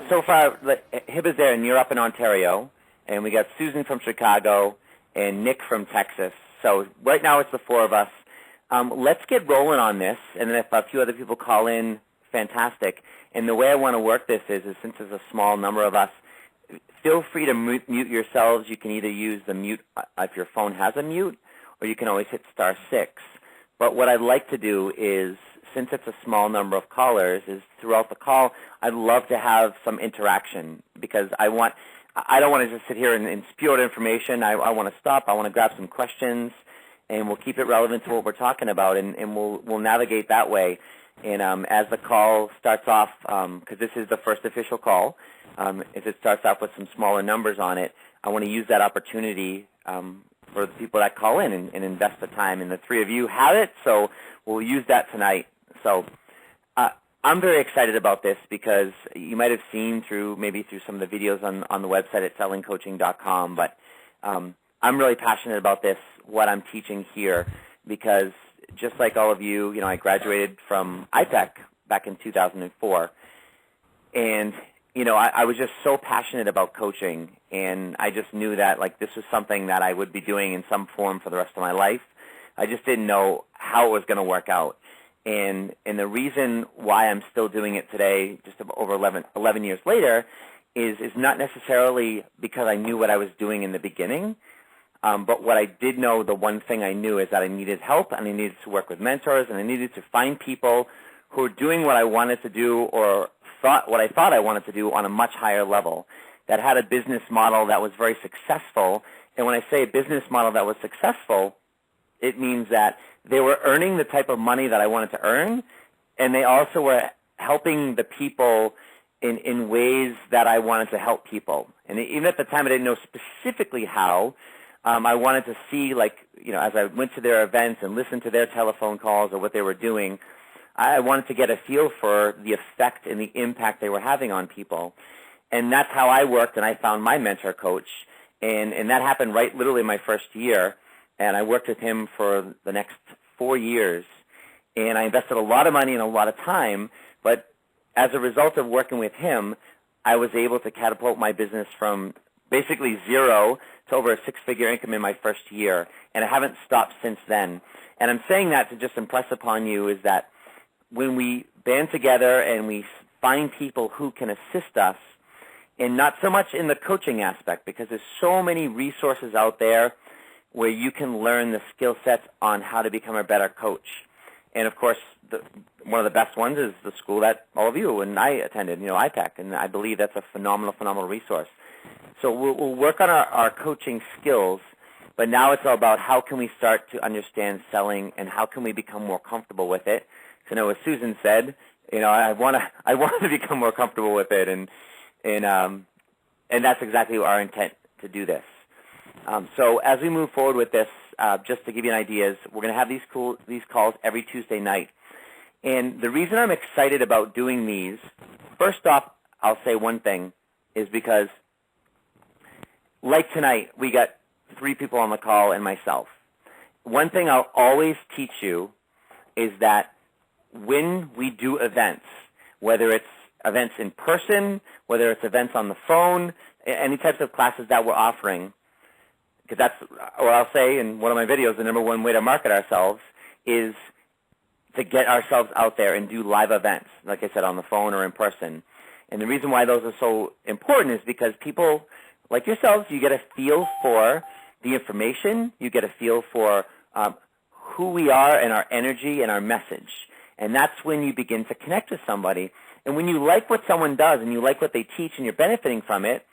So far, Hib is there, and you're up in Ontario, and we got Susan from Chicago and Nick from Texas. So right now it's the four of us. Let's get rolling on this, and then if a few other people call in, fantastic. And the way I want to work this is since there's a small number of us, feel free to mute yourselves. You can either use the mute if your phone has a mute, or you can always hit *6. But what I'd like to do is, since it's a small number of callers, is throughout the call, I'd love to have some interaction because I don't want to just sit here and spew out information. I want to stop. I want to grab some questions, and we'll keep it relevant to what we're talking about, and we'll navigate that way. And as the call starts off, because this is the first official call, if it starts off with some smaller numbers on it, I want to use that opportunity for the people that call in and invest the time. And the three of you have it, so we'll use that tonight. So I'm very excited about this because you might have seen maybe through some of the videos on the website at sellingcoaching.com, but I'm really passionate about this, what I'm teaching here, because just like all of you, I graduated from IPEC back in 2004, and I was just so passionate about coaching, and I just knew that this was something that I would be doing in some form for the rest of my life. I just didn't know how it was going to work out. And the reason why I'm still doing it today, just over 11 years later, is not necessarily because I knew what I was doing in the beginning, but what I did know, the one thing I knew is that I needed help, and I needed to work with mentors, and I needed to find people who were doing what I wanted to do or what I thought I wanted to do on a much higher level, that had a business model that was very successful. And when I say a business model that was successful, it means that they were earning the type of money that I wanted to earn, and they also were helping the people in ways that I wanted to help people. And even at the time I didn't know specifically how, I wanted to see, as I went to their events and listened to their telephone calls or what they were doing, I wanted to get a feel for the effect and the impact they were having on people. And that's how I worked, and I found my mentor coach. And that happened literally my first year. And I worked with him for the next 4 years. And I invested a lot of money and a lot of time. But as a result of working with him, I was able to catapult my business from basically zero to over a six-figure income in my first year. And I haven't stopped since then. And I'm saying that to just impress upon you is that when we band together and we find people who can assist us, and not so much in the coaching aspect, because there's so many resources out there where you can learn the skill sets on how to become a better coach. And, of course, one of the best ones is the school that all of you and I attended, IPEC, and I believe that's a phenomenal resource. So we'll work on our coaching skills, but now it's all about how can we start to understand selling and how can we become more comfortable with it. So, as Susan said, I want to become more comfortable with it, and that's exactly our intent to do this. So as we move forward with this, just to give you an idea, we're going to have these calls every Tuesday night. And the reason I'm excited about doing these, first off, I'll say one thing, is because like tonight, we got 3 people on the call and myself. One thing I'll always teach you is that when we do events, whether it's events in person, whether it's events on the phone, any types of classes that we're offering, because that's what I'll say in one of my videos, the number one way to market ourselves is to get ourselves out there and do live events, like I said, on the phone or in person. And the reason why those are so important is because people like yourselves, you get a feel for the information, you get a feel for who we are and our energy and our message. And that's when you begin to connect with somebody. And when you like what someone does and you like what they teach and you're benefiting from it,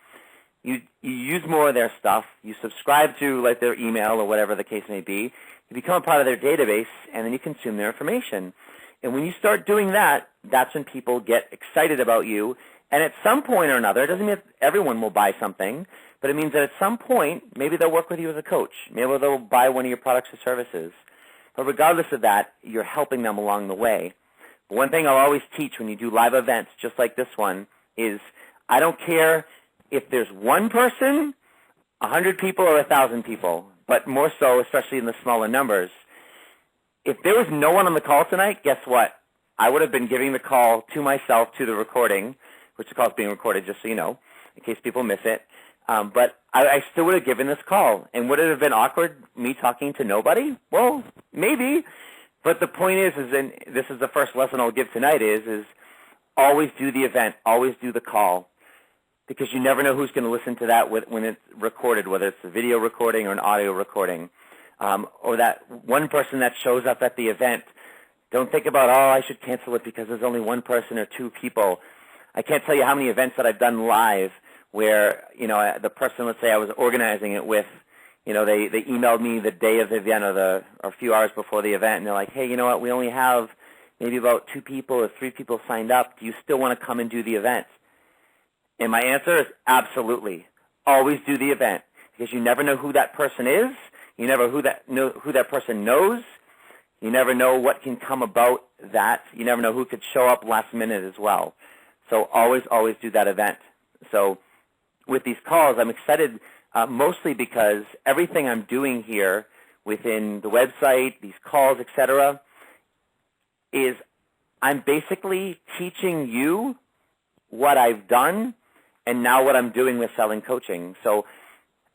you use more of their stuff, you subscribe to their email or whatever the case may be, you become a part of their database, and then you consume their information. And when you start doing that, that's when people get excited about you. And at some point or another, it doesn't mean everyone will buy something, but it means that at some point, maybe they'll work with you as a coach. Maybe they'll buy one of your products or services. But regardless of that, you're helping them along the way. But one thing I'll always teach when you do live events, just like this one, is I don't care if there's one person, 100 people, or 1,000 people, but more so, especially in the smaller numbers, if there was no one on the call tonight, guess what? I would have been giving the call to myself to the recording, which the call is being recorded, just so you know, in case people miss it. But I still would have given this call. And would it have been awkward, me talking to nobody? Well, maybe. But the point is and this is the first lesson I'll give tonight, is always do the event, always do the call, because you never know who's going to listen to that when it's recorded, whether it's a video recording or an audio recording. Or that one person that shows up at the event. Don't think about, I should cancel it because there's only one person or two people. I can't tell you how many events that I've done live where, the person, let's say I was organizing it with, they emailed me the day of the event or a few hours before the event, and they're like, hey, you know what, we only have maybe about 2 people or 3 people signed up. Do you still want to come and do the event? And my answer is absolutely. Always do the event, because you never know who that person is. You never know who that person knows. You never know what can come about that. You never know who could show up last minute as well. So always, always do that event. So with these calls, I'm excited mostly because everything I'm doing here within the website, these calls, etc., is I'm basically teaching you what I've done and now what I'm doing with selling coaching. So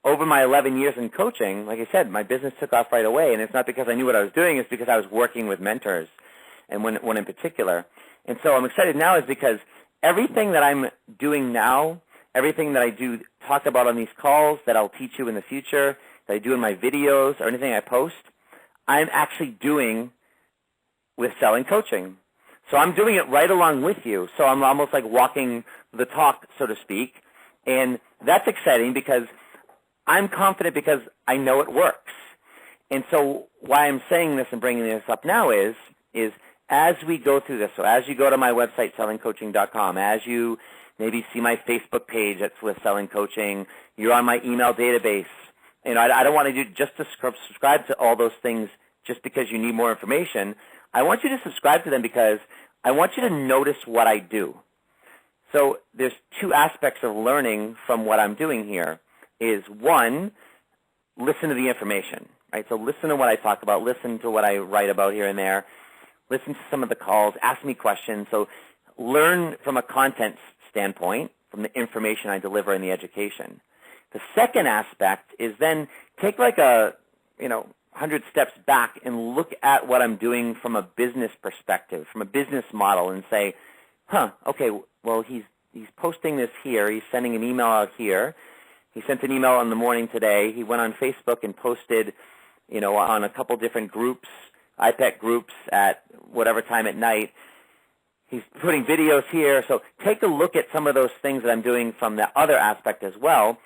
over my 11 years in coaching, like I said, my business took off right away, and it's not because I knew what I was doing. It's because I was working with mentors, and one in particular. And so I'm excited now is because everything that I'm doing now, everything that I do talk about on these calls that I'll teach you in the future, that I do in my videos or anything I post, I'm actually doing with selling coaching. So I'm doing it right along with you. So I'm almost like walking the talk, so to speak, and that's exciting because I'm confident because I know it works. And so why I'm saying this and bringing this up now is as we go through this, so as you go to my website, sellingcoaching.com, as you maybe see my Facebook page that's with Selling Coaching, you're on my email database. I don't want to do just to subscribe to all those things just because you need more information. I want you to subscribe to them because I want you to notice what I do. So there's 2 aspects of learning from what I'm doing here. Is one, listen to the information, right? So listen to what I talk about, listen to what I write about here and there, listen to some of the calls, ask me questions. So learn from a content standpoint, from the information I deliver in the education. The second aspect is then take like 100 steps back and look at what I'm doing from a business perspective, from a business model, and say, okay, well, he's posting this here, he's sending an email out here. He sent an email in the morning today. He went on Facebook and posted, on a couple different groups, iPad groups at whatever time at night. He's putting videos here. So take a look at some of those things that I'm doing from the other aspect as well,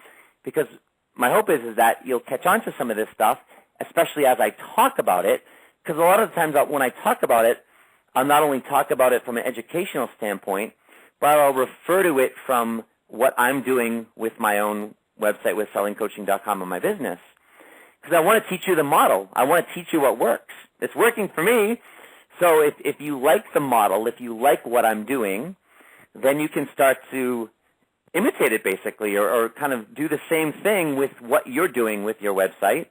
because my hope is that you'll catch on to some of this stuff, especially as I talk about it, because a lot of the times when I talk about it, I'll not only talk about it from an educational standpoint, but I'll refer to it from what I'm doing with my own website with sellingcoaching.com and my business, because I want to teach you the model. I want to teach you what works. It's working for me. So if you like the model, if you like what I'm doing, then you can start to imitate it basically, or kind of do the same thing with what you're doing with your website,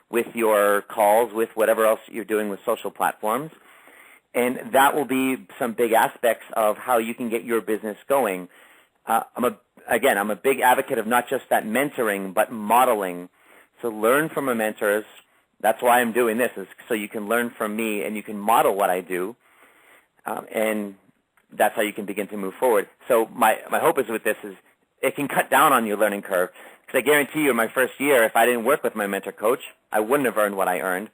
with your calls, with whatever else you're doing with social platforms. And that will be some big aspects of how you can get your business going. I'm a big advocate of not just that mentoring, but modeling. So learn from my mentors. That's why I'm doing this, is so you can learn from me and you can model what I do, and that's how you can begin to move forward. So my hope is with this is it can cut down on your learning curve, because I guarantee you in my first year, if I didn't work with my mentor coach, I wouldn't have earned what I earned,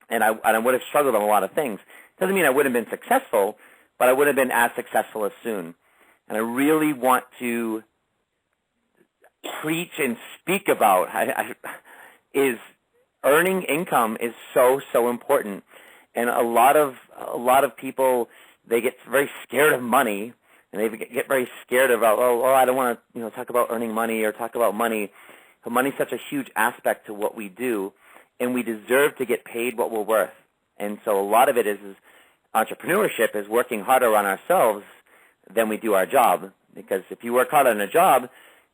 and I would have struggled on a lot of things. Doesn't mean I wouldn't have been successful, but I wouldn't have been as successful as soon. And I really want to preach and speak about is earning income is so important. And a lot of people, they get very scared of money, and they get very scared about, I don't want to talk about earning money or talk about money. But money's such a huge aspect to what we do, and we deserve to get paid what we're worth. And so a lot of it is entrepreneurship is working harder on ourselves than we do our job. Because if you work hard on a job,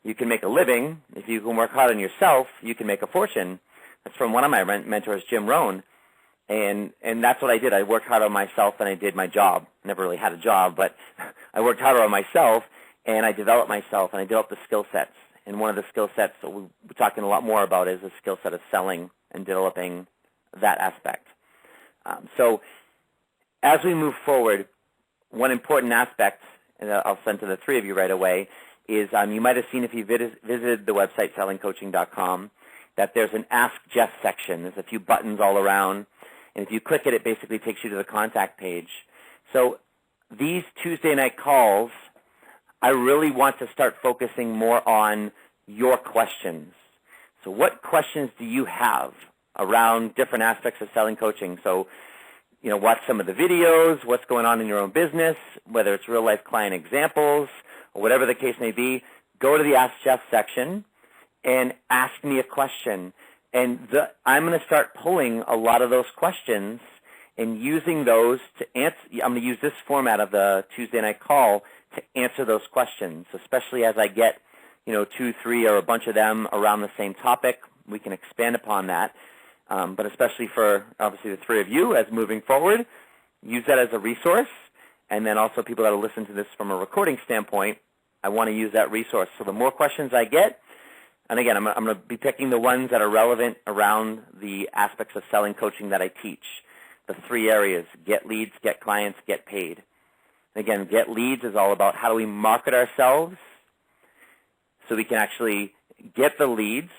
you can make a living. If you can work hard on yourself, you can make a fortune. That's from one of my mentors, Jim Rohn. And that's what I did. I worked hard on myself, and I did my job. Never really had a job, but I worked harder on myself, and I developed myself, and I developed the skill sets. And one of the skill sets that we're talking a lot more about is the skill set of selling and developing that aspect. So as we move forward, one important aspect, and I'll send to the three of you right away, is you might have seen if you visited the website sellingcoaching.com that there's an Ask Jeff section. There's a few buttons all around. And if you click it, it basically takes you to the contact page. So these Tuesday night calls, I really want to start focusing more on your questions. So what questions do you have around different aspects of selling coaching? So, watch some of the videos, what's going on in your own business, whether it's real-life client examples or whatever the case may be. Go to the Ask Jeff section and ask me a question. And I'm going to start pulling a lot of those questions and using those to answer. I'm going to use this format of the Tuesday night call to answer those questions, especially as I get, 2, 3, or a bunch of them around the same topic. We can expand upon that. But especially for, obviously, the three of you as moving forward, use that as a resource. And then also people that will listen to this from a recording standpoint, I want to use that resource. So the more questions I get, and again, I'm going to be picking the ones that are relevant around the aspects of selling coaching that I teach. The three areas: get leads, get clients, get paid. And again, get leads is all about how do we market ourselves so we can actually get the leads.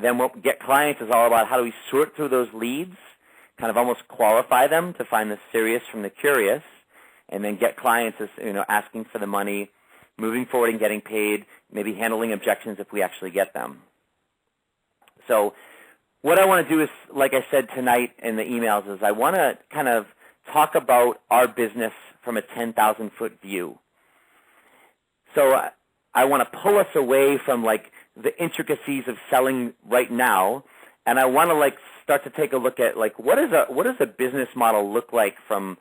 Then what get clients is all about how do we sort through those leads, kind of almost qualify them to find the serious from the curious. And then get clients is, asking for the money, moving forward and getting paid, maybe handling objections if we actually get them. So what I want to do is, like I said tonight in the emails, is I want to kind of talk about our business from a 10,000-foot view. So I want to pull us away from the intricacies of selling right now, and I want to start to take a look at what does a business model look like from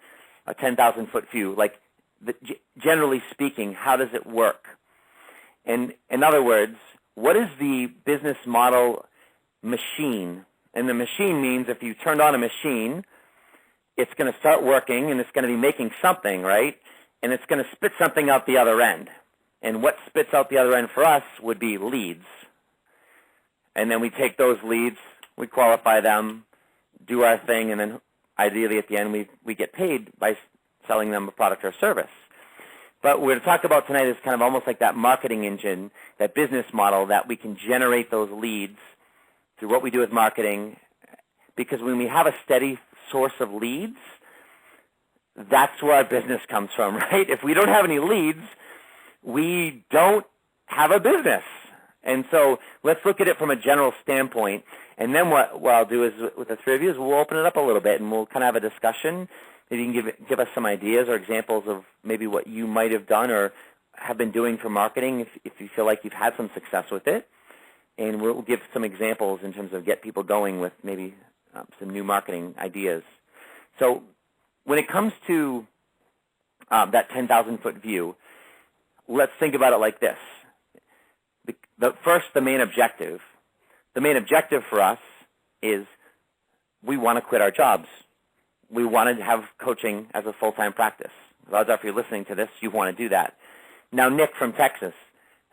a 10,000-foot view? Generally speaking, how does it work? And in other words, what is the business model machine? And the machine means if you turned on a machine, it's going to start working and it's going to be making something, right? And it's going to spit something out the other end. And what spits out the other end for us would be leads. And then we take those leads, we qualify them, do our thing, and then ideally at the end we get paid by selling them a product or service. But what we're going to talk about tonight is kind of almost like that marketing engine, that business model that we can generate those leads through what we do with marketing. Because when we have a steady source of leads, that's where our business comes from, right? If we don't have any leads, we don't have a business. And so let's look at it from a general standpoint. And then what I'll do is, with the three of you, is we'll open it up a little bit and we'll kind of have a discussion. Maybe you can give us some ideas or examples of maybe what you might have done or have been doing for marketing if you feel like you've had some success with it. And we'll give some examples in terms of get people going with maybe some new marketing ideas. So when it comes to that 10,000-foot view, let's think about it like this. First, the main objective. The main objective for us is we want to quit our jobs. We want to have coaching as a full-time practice. Odds are if you're listening to this, you want to do that. Now, Nick from Texas,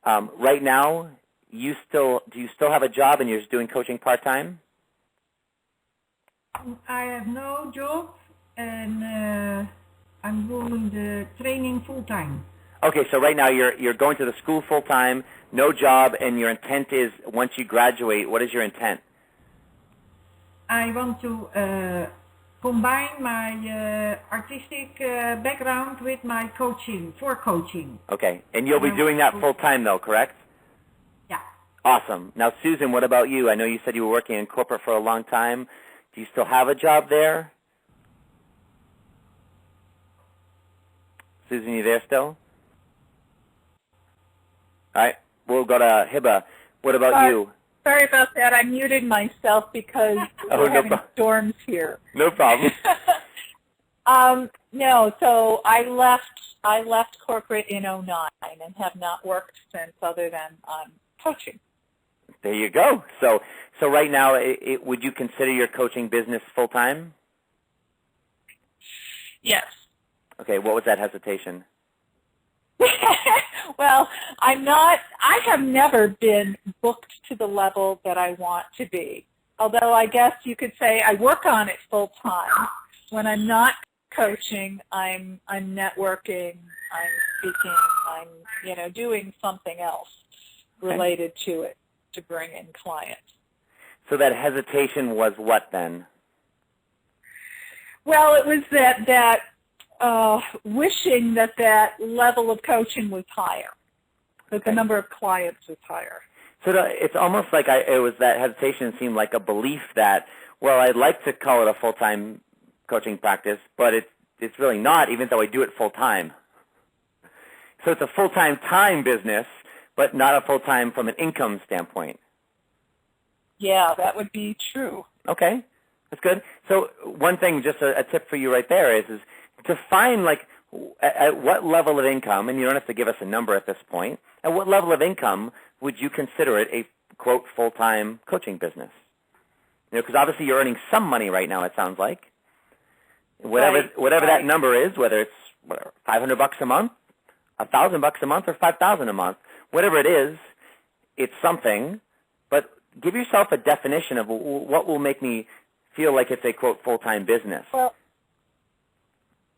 right now, do you still have a job and you're just doing coaching part-time? I have no job and I'm doing the training full-time. Okay, so right now you're going to the school full-time, no job, and your intent is once you graduate, what is your intent? I want to combine my artistic background with my coaching, for coaching. Okay, and you'll be doing that full-time though, correct? Yeah. Awesome. Now, Susan, what about you? I know you said you were working in corporate for a long time. Do you still have a job there? Susan, you there still? All right, we'll go to Hiba. What about you? Sorry about that. I muted myself because we're having storms here. No problem. No, so I left corporate in '09 and have not worked since other than coaching. There you go. So right now, would you consider your coaching business full-time? Yes. Okay, what was that hesitation? Well, I have never been booked to the level that I want to be. Although I guess you could say I work on it full time. When I'm not coaching, I'm networking, I'm speaking, I'm doing something else related to it to bring in clients. So that hesitation was what then? Well, it was that wishing that level of coaching was higher, that the number of clients was higher. So it's almost like it was that hesitation seemed like a belief that, well, I'd like to call it a full-time coaching practice, but it's really not, even though I do it full-time. So it's a full-time time business, but not a full-time from an income standpoint. Yeah, that would be true. Okay, that's good. So one thing, just a tip for you right there is to find like at what level of income, and you don't have to give us a number at this point, at what level of income would you consider it a, quote, full-time coaching business? Because obviously you're earning some money right now, it sounds like. Whatever that number is, whether it's $500 a month, $1,000 a month, or $5,000 a month, whatever it is, it's something. But give yourself a definition of what will make me feel like it's a, quote, full-time business. Well,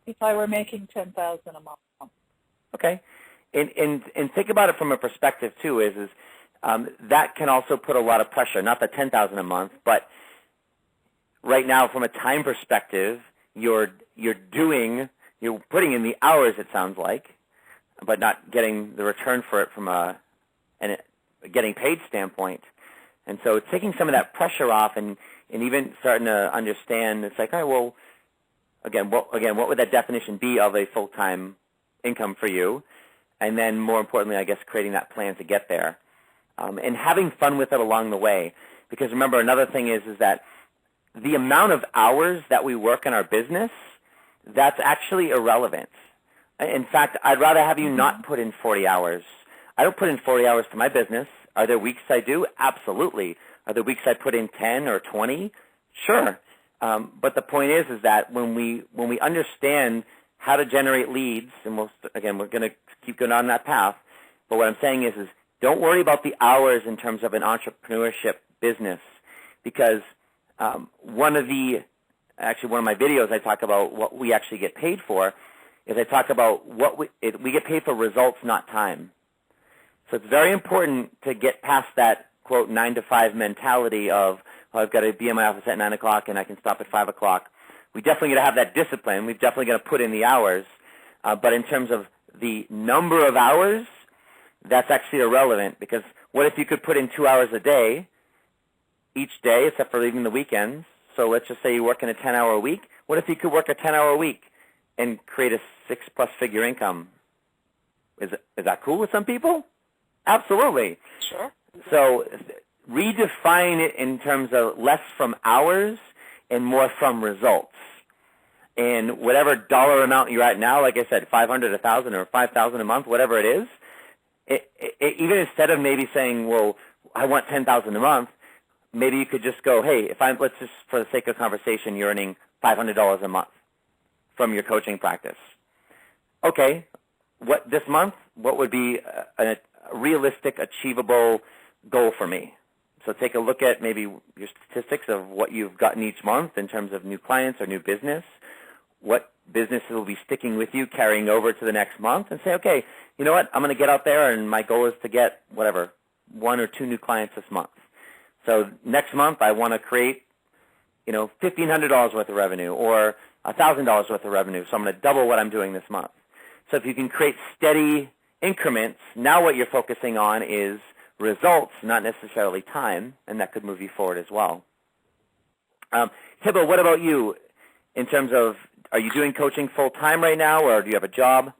if I were making $10,000 a month. Okay. And think about it from a perspective, too, is that can also put a lot of pressure, not the $10,000 a month, but right now from a time perspective, you're putting in the hours, it sounds like, but not getting the return for it from a getting paid standpoint. And so it's taking some of that pressure off and even starting to understand, it's like, all right, well, what would that definition be of a full-time income for you? And then more importantly, I guess, creating that plan to get there. And having fun with it along the way. Because remember, another thing is that the amount of hours that we work in our business, that's actually irrelevant. In fact, I'd rather have you not put in 40 hours. I don't put in 40 hours to my business. Are there weeks I do? Absolutely. Are there weeks I put in 10 or 20? Sure. But the point is that when we understand how to generate leads, and we're going to keep going on that path, but what I'm saying is don't worry about the hours in terms of an entrepreneurship business, because one of my videos I talk about what we actually get paid for is I talk about what we get paid for results, not time. So it's very important to get past that, quote, 9 to 5 mentality of, oh, I've got to be in my office at 9 o'clock and I can stop at 5 o'clock. We definitely got to have that discipline. We've definitely got to put in the hours. But in terms of the number of hours, that's actually irrelevant, because what if you could put in 2 hours a day each day, except for leaving the weekends? So let's just say you work in a 10-hour week. What if you could work a 10-hour week and create a 6+ figure income? Is that cool with some people? Absolutely. Sure. So redefine it in terms of less from hours and more from results. And whatever dollar amount you're at now, like I said, $500, $1,000, or $5,000 a month, whatever it is, even instead of maybe saying, well, I want $10,000 a month, maybe you could just go, hey, let's just, for the sake of conversation, you're earning $500 a month from your coaching practice. Okay, this month, what would be a realistic, achievable goal for me? So take a look at maybe your statistics of what you've gotten each month in terms of new clients or new business, what businesses will be sticking with you, carrying over to the next month, and say, okay, you know what, I'm going to get out there and my goal is to get, 1 or 2 new clients this month. So next month I want to create, $1,500 worth of revenue or $1,000 worth of revenue. So I'm going to double what I'm doing this month. So if you can create steady increments, now what you're focusing on is results, not necessarily time, and that could move you forward as well. Hibba, what about you in terms of, are you doing coaching full-time right now, or do you have a job?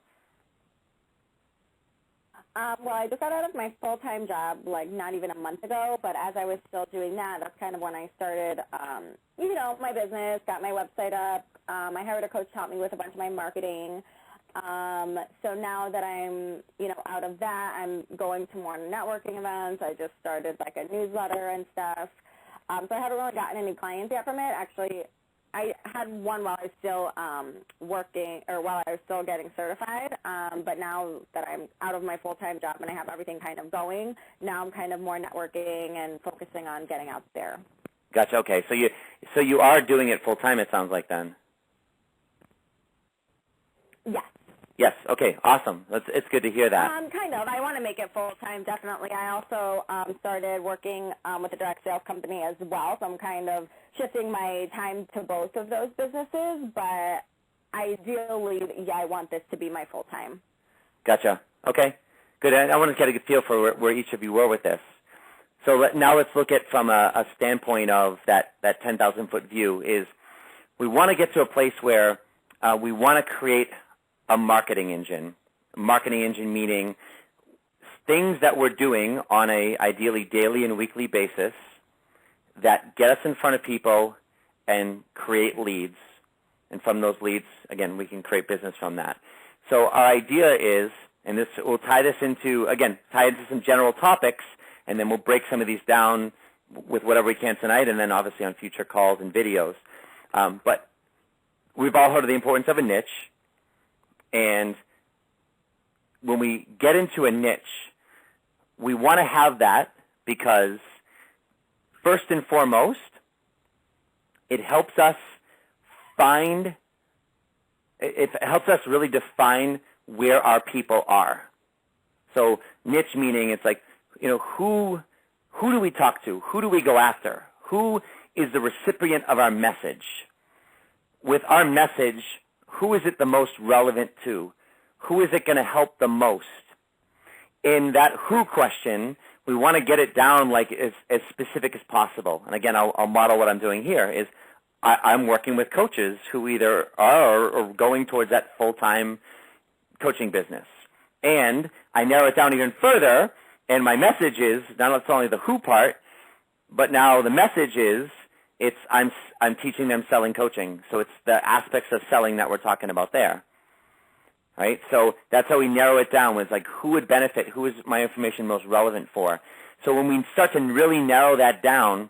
Well, I just got out of my full-time job, not even a month ago, but as I was still doing that, that's kind of when I started, my business, got my website up. I hired a coach to help me with a bunch of my marketing. So now that I'm, out of that, I'm going to more networking events. I just started like a newsletter and stuff. So I haven't really gotten any clients yet from it. Actually, I had one while I was still working, or while I was still getting certified. But now that I'm out of my full-time job and I have everything kind of going, now I'm kind of more networking and focusing on getting out there. Gotcha. Okay. So you are doing it full-time, it sounds like, then? Yes. Yes. Okay. Awesome. It's good to hear that. Kind of. I want to make it full-time, definitely. I also started working with a direct sales company as well, so I'm kind of shifting my time to both of those businesses, but ideally, I want this to be my full-time. Gotcha. Okay. Good. I want to get a good feel for where each of you were with this. So now let's look at from a standpoint of that 10,000-foot view is we want to get to a place where we want to create a marketing engine. Marketing engine meaning things that we're doing on a ideally daily and weekly basis that get us in front of people and create leads. And from those leads, again, we can create business from that. So our idea is, and this we'll tie into some general topics, and then we'll break some of these down with whatever we can tonight, and then obviously on future calls and videos. But we've all heard of the importance of a niche. And when we get into a niche, we want to have that because, first and foremost, it helps us really define where our people are. So niche meaning it's like, who do we talk to? Who do we go after? Who is the recipient of our message? With our message, who is it the most relevant to? Who is it going to help the most? In that who question, we want to get it down like as specific as possible. And again, I'll model what I'm doing here is I'm working with coaches who either are or going towards that full-time coaching business. And I narrow it down even further, and my message is not only the who part, but now the message is I'm teaching them selling coaching. So it's the aspects of selling that we're talking about there. Right? So that's how we narrow it down, was like who would benefit, who is my information most relevant for. So when we start to really narrow that down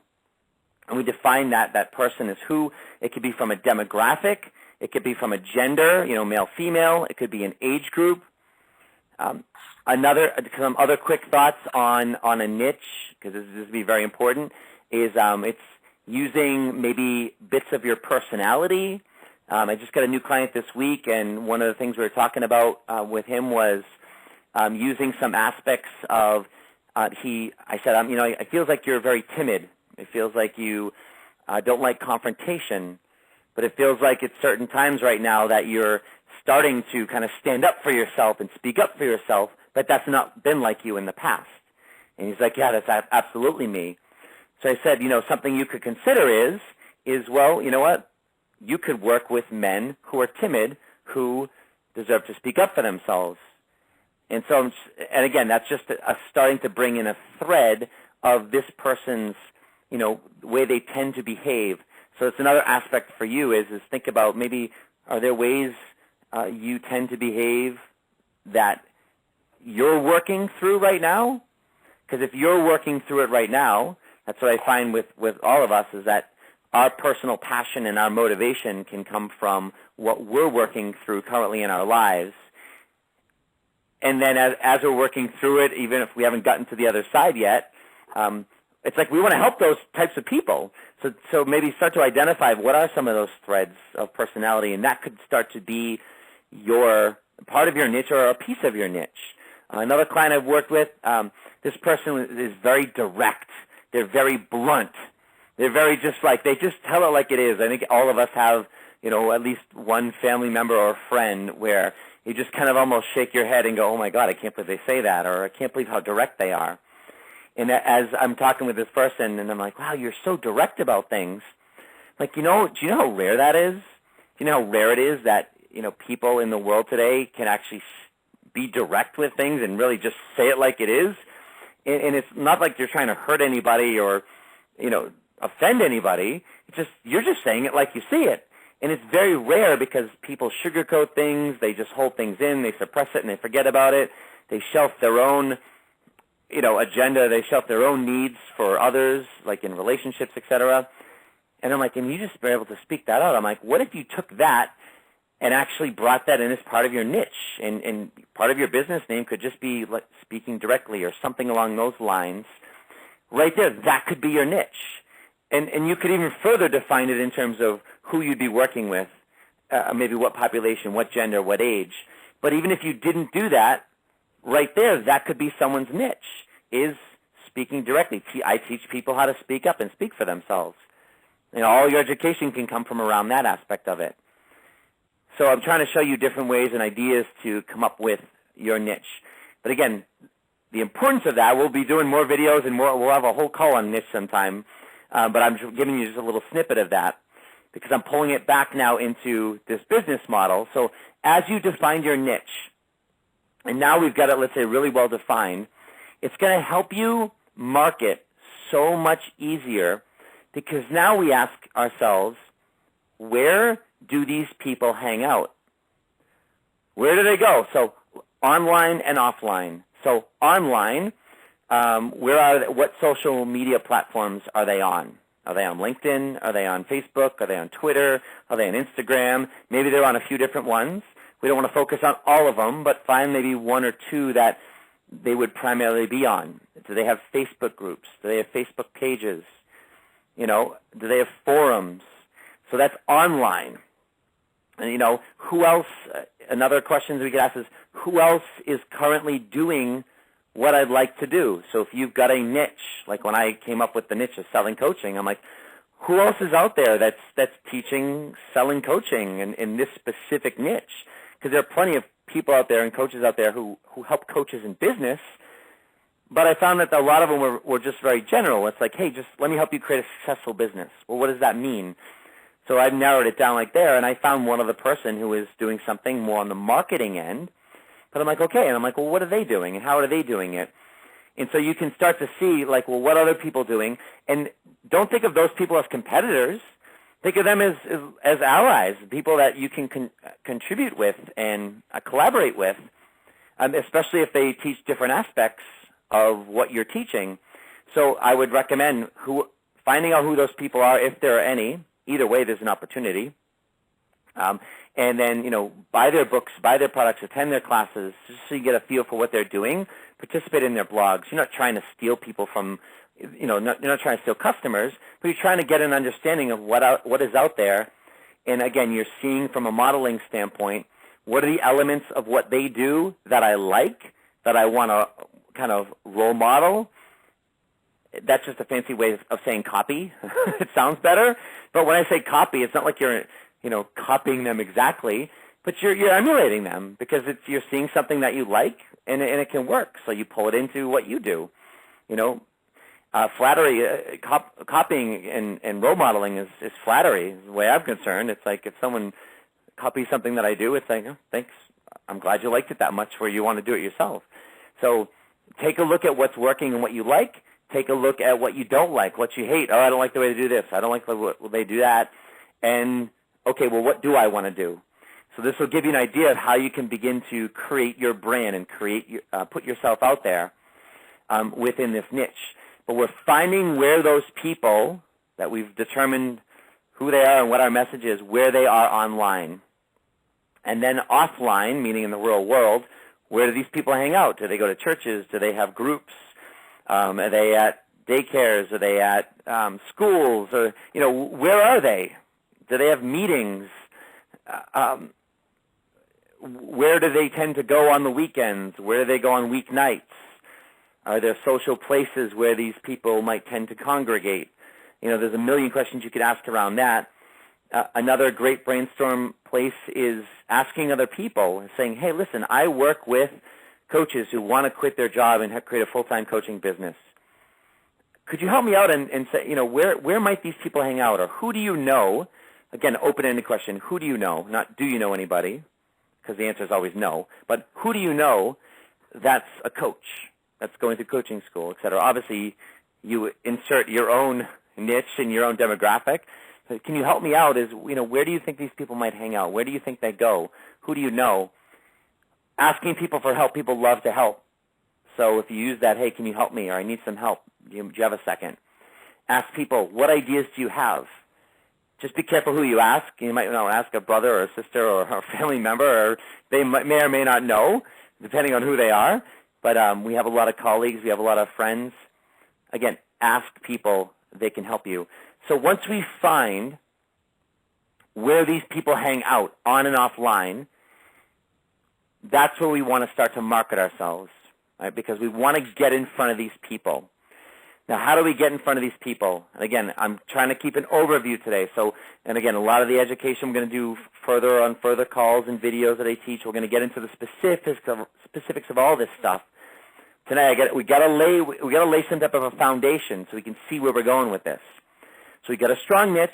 and we define that person as who, it could be from a demographic, it could be from a gender, male, female, it could be an age group. Some other quick thoughts on a niche, because this would be very important, is it's using maybe bits of your personality. I just got a new client this week, and one of the things we were talking about with him was using some aspects of I said, it feels like you're very timid. It feels like you don't like confrontation, but it feels like at certain times right now that you're starting to kind of stand up for yourself and speak up for yourself, but that's not been like you in the past. And he's like, yeah, that's absolutely me. So I said, something you could consider is well, you know what? You could work with men who are timid, who deserve to speak up for themselves. And so, and again, that's just starting to bring in a thread of this person's, way they tend to behave. So it's another aspect for you is think about maybe are there ways you tend to behave that you're working through right now? Because if you're working through it right now, that's what I find with all of us is that our personal passion and our motivation can come from what we're working through currently in our lives. And then as we're working through it, even if we haven't gotten to the other side yet, it's like we want to help those types of people. So maybe start to identify what are some of those threads of personality, and that could start to be your part of your niche or a piece of your niche. Another client I've worked with, this person is very direct. They're very blunt. They're very they just tell it like it is. I think all of us have, at least one family member or friend where you just kind of almost shake your head and go, oh my God, I can't believe they say that, or I can't believe how direct they are. And as I'm talking with this person, and I'm like, wow, you're so direct about things. Like, do you know how rare that is? Do you know how rare it is that, people in the world today can actually be direct with things and really just say it like it is? And it's not like you're trying to hurt anybody or, offend anybody. It's just, you're just saying it like you see it. And it's very rare because people sugarcoat things, they just hold things in, they suppress it, and they forget about it. They shelf their own, agenda. They shelf their own needs for others, like in relationships, etc. And I'm like, and you just were able to speak that out. I'm like, what if you took that and actually brought that in as part of your niche? And part of your business name could just be like speaking directly or something along those lines. Right there, that could be your niche. And you could even further define it in terms of who you'd be working with, maybe what population, what gender, what age. But even if you didn't do that, right there, that could be someone's niche, is speaking directly. I teach people how to speak up and speak for themselves. All your education can come from around that aspect of it. So I'm trying to show you different ways and ideas to come up with your niche. But again, the importance of that, we'll be doing more videos and we'll have a whole call on niche sometime. But I'm giving you just a little snippet of that because I'm pulling it back now into this business model. So as you define your niche, and now we've got it, let's say, really well defined, it's going to help you market so much easier because now we ask ourselves, where do these people hang out? Where do they go? So online and offline. So online, what social media platforms are they on? Are they on LinkedIn? Are they on Facebook? Are they on Twitter? Are they on Instagram? Maybe they're on a few different ones. We don't want to focus on all of them, but find maybe one or two that they would primarily be on. Do they have Facebook groups? Do they have Facebook pages? Do they have forums? So that's online. And, who else, another question we could ask is, who else is currently doing what I'd like to do? So if you've got a niche, like when I came up with the niche of selling coaching, I'm like, who else is out there that's teaching selling coaching in this specific niche? Because there are plenty of people out there and coaches out there who help coaches in business, but I found that a lot of them were just very general. It's like, hey, just let me help you create a successful business. Well, what does that mean? So I've narrowed it down like there, and I found one other person who is doing something more on the marketing end. But I'm like, okay. And I'm like, well, what are they doing, and how are they doing it? And so you can start to see, like, well, what are other people doing? And don't think of those people as competitors. Think of them as allies, people that you can contribute with and collaborate with, especially if they teach different aspects of what you're teaching. So I would recommend finding out who those people are, if there are any. Either way, there's an opportunity. And then, buy their books, buy their products, attend their classes, just so you get a feel for what they're doing. Participate in their blogs. You're not trying to steal people from, you're not trying to steal customers, but you're trying to get an understanding of what is out there. And again, you're seeing from a modeling standpoint, what are the elements of what they do that I like, that I want to kind of role model. That's just a fancy way of saying copy. It sounds better. But when I say copy, it's not like you're, copying them exactly, but you're emulating them because you're seeing something that you like and it can work. So you pull it into what you do. Flattery, copying and role modeling is flattery. The way I'm concerned, it's like if someone copies something that I do, it's like, oh, thanks. I'm glad you liked it that much where you want to do it yourself. So take a look at what's working and what you like. Take a look at what you don't like, what you hate. Oh, I don't like the way they do this. I don't like the way they do that. And, okay, well, what do I want to do? So this will give you an idea of how you can begin to create your brand and put yourself out there within this niche. But we're finding where those people that we've determined who they are and what our message is, where they are online. And then offline, meaning in the real world, where do these people hang out? Do they go to churches? Do they have groups? Are they at daycares? Are they at schools? Or, where are they? Do they have meetings? Where do they tend to go on the weekends? Where do they go on weeknights? Are there social places where these people might tend to congregate? There's a million questions you could ask around that. Another great brainstorm place is asking other people and saying, hey, listen, I work with coaches who want to quit their job and create a full-time coaching business. Could you help me out and say, where might these people hang out? Or who do you know? Again, open-ended question. Who do you know? Not do you know anybody, because the answer is always no. But who do you know that's a coach, that's going through coaching school, et cetera? Obviously, you insert your own niche and your own demographic. So can you help me out is, where do you think these people might hang out? Where do you think they go? Who do you know? Asking people for help, people love to help. So if you use that, hey, can you help me, or I need some help, do you have a second? Ask people, what ideas do you have? Just be careful who you ask. You might ask a brother or a sister or a family member, or they may or may not know, depending on who they are. But we have a lot of colleagues. We have a lot of friends. Again, ask people. They can help you. So once we find where these people hang out on and offline, that's where we want to start to market ourselves, right? Because we want to get in front of these people. Now, how do we get in front of these people? And again, I'm trying to keep an overview today. So, and again, a lot of the education we're going to do further calls and videos that I teach. We're going to get into the specifics of all this stuff. Tonight, we got to lay some type of a foundation so we can see where we're going with this. So we got a strong niche.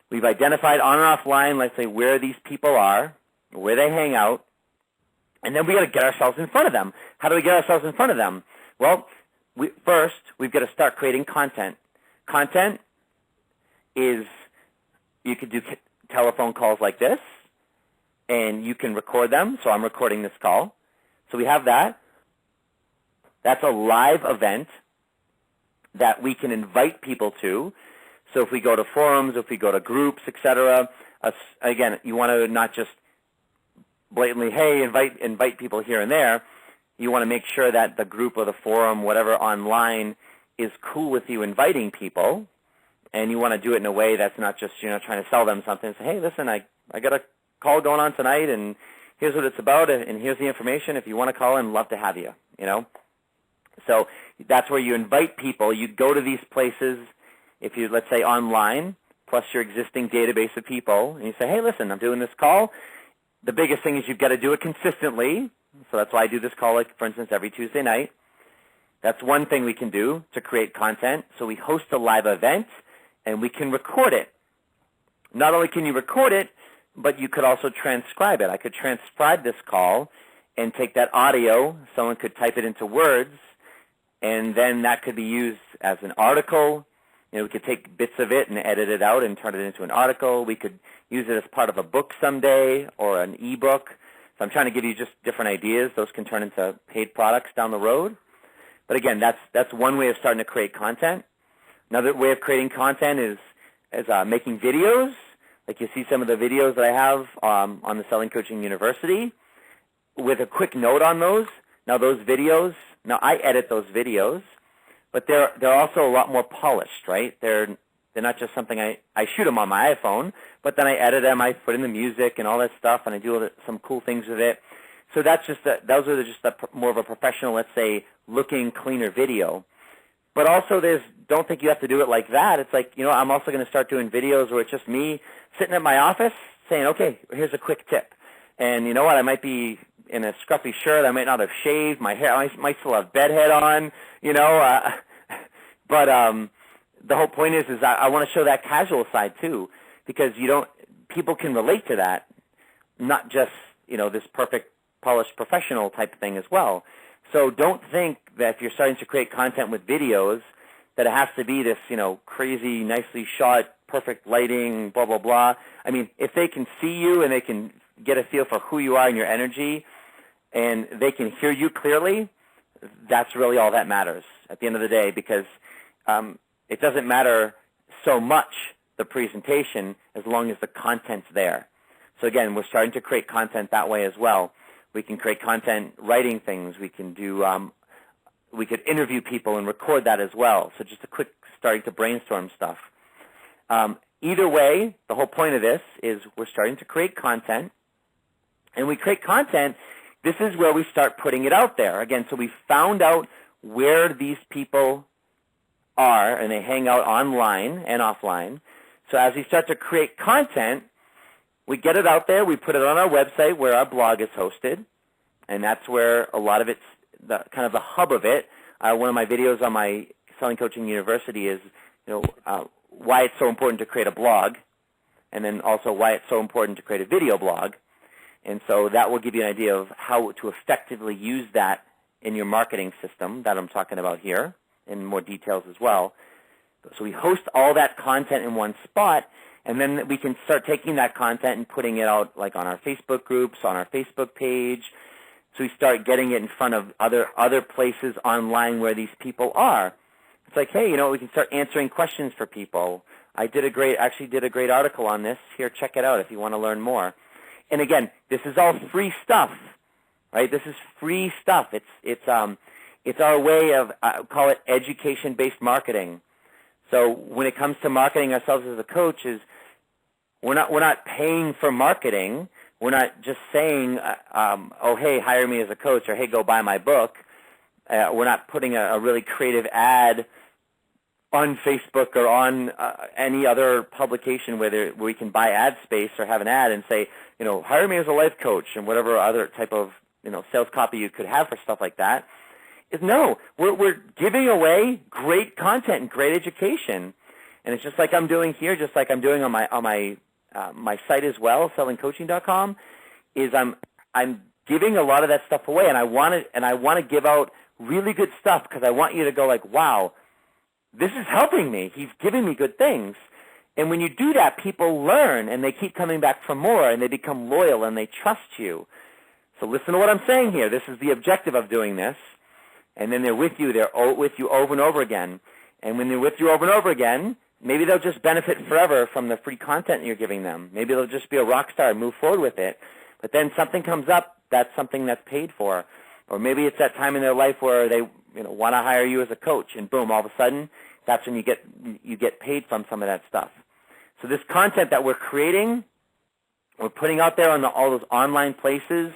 We've identified on and offline, let's say, where these people are, where they hang out, and then we got to get ourselves in front of them. How do we get ourselves in front of them? Well, first, we've got to start creating content. Content is, you could do telephone calls like this, and you can record them. So I'm recording this call. So we have that. That's a live event that we can invite people to. So if we go to forums, if we go to groups, etc., again, you want to not just blatantly, hey, invite people here and there. You want to make sure that the group or the forum, whatever, online is cool with you inviting people, and you want to do it in a way that's not just, trying to sell them something. Say, hey, listen, I got a call going on tonight, and here's what it's about, and here's the information. If you want to call in, love to have you, So that's where you invite people. You go to these places, if you, let's say, online, plus your existing database of people, and you say, hey, listen, I'm doing this call. The biggest thing is you've got to do it consistently. So that's why I do this call, like, for instance, every Tuesday night. That's one thing we can do to create content. So we host a live event, and we can record it. Not only can you record it, but you could also transcribe it. I could transcribe this call and take that audio. Someone could type it into words, and then that could be used as an article. We could take bits of it and edit it out and turn it into an article. We could use it as part of a book someday or an e-book. So I'm trying to give you just different ideas. Those can turn into paid products down the road. But again, that's one way of starting to create content. Another way of creating content is making videos. Like you see some of the videos that I have on the Selling Coaching University with a quick note on those. Now those videos, I edit those videos, but they're also a lot more polished, right? They're not just something I shoot them on my iPhone, but then I edit them, I put in the music and all that stuff, and I do some cool things with it. So that's just those are just more of a professional, let's say, looking cleaner video. But also don't think you have to do it like that. It's like, I'm also going to start doing videos where it's just me sitting at my office saying, okay, here's a quick tip. And you know what, I might be in a scruffy shirt, I might not have shaved, my hair, I might still have bedhead on, but the whole point is I want to show that casual side too, because people can relate to that, not just, this perfect, polished professional type thing as well. So don't think that if you're starting to create content with videos that it has to be this, crazy, nicely shot, perfect lighting, blah, blah, blah. I mean, if they can see you and they can get a feel for who you are and your energy, and they can hear you clearly, that's really all that matters at the end of the day, because it doesn't matter so much, the presentation, as long as the content's there. So again, we're starting to create content that way as well. We can create content writing things. We can do, we could interview people and record that as well. So just a quick starting to brainstorm stuff. Either way, the whole point of this is we're starting to create content, and we create content. This is where we start putting it out there. Again, so we found out where these people are, and they hang out online and offline. So as we start to create content, we get it out there. We put it on our website where our blog is hosted, and that's where a lot of it's kind of the hub of it. One of my videos on my Selling Coaching University is, why it's so important to create a blog, and then also why it's so important to create a video blog. And so that will give you an idea of how to effectively use that in your marketing system that I'm talking about here in more details as well. So we host all that content in one spot, And then we can start taking that content and putting it out like on our Facebook groups, on our Facebook page. So we start getting it in front of other places online where these people are. It's like, hey, we can start answering questions for people. I actually did a great article on this. Here, check it out if you want to learn more. And again, this is all free stuff, right? This is free stuff. It's our way of call it education-based marketing. So when it comes to marketing ourselves as a coach, we're not paying for marketing. We're not just saying, oh, hey, hire me as a coach, or hey, go buy my book. We're not putting a really creative ad on Facebook or on any other publication where we can buy ad space or have an ad and say, hire me as a life coach and whatever other type of sales copy you could have for stuff like that. No, we're giving away great content and great education, and it's just like I'm doing here, just like I'm doing on my site as well, sellingcoaching.com. Is I'm giving a lot of that stuff away, and I want to give out really good stuff because I want you to go like, wow, this is helping me. He's giving me good things. And when you do that, people learn, and they keep coming back for more, and they become loyal, and they trust you. So listen to what I'm saying here. This is the objective of doing this. And then they're with you. They're with you over and over again. And when they're with you over and over again, maybe they'll just benefit forever from the free content you're giving them. Maybe they'll just be a rock star and move forward with it. But then something comes up, that's something that's paid for. Or maybe it's that time in their life where they want to hire you as a coach, and boom, all of a sudden, that's when you get paid from some of that stuff. So this content that we're creating, we're putting out there on all those online places,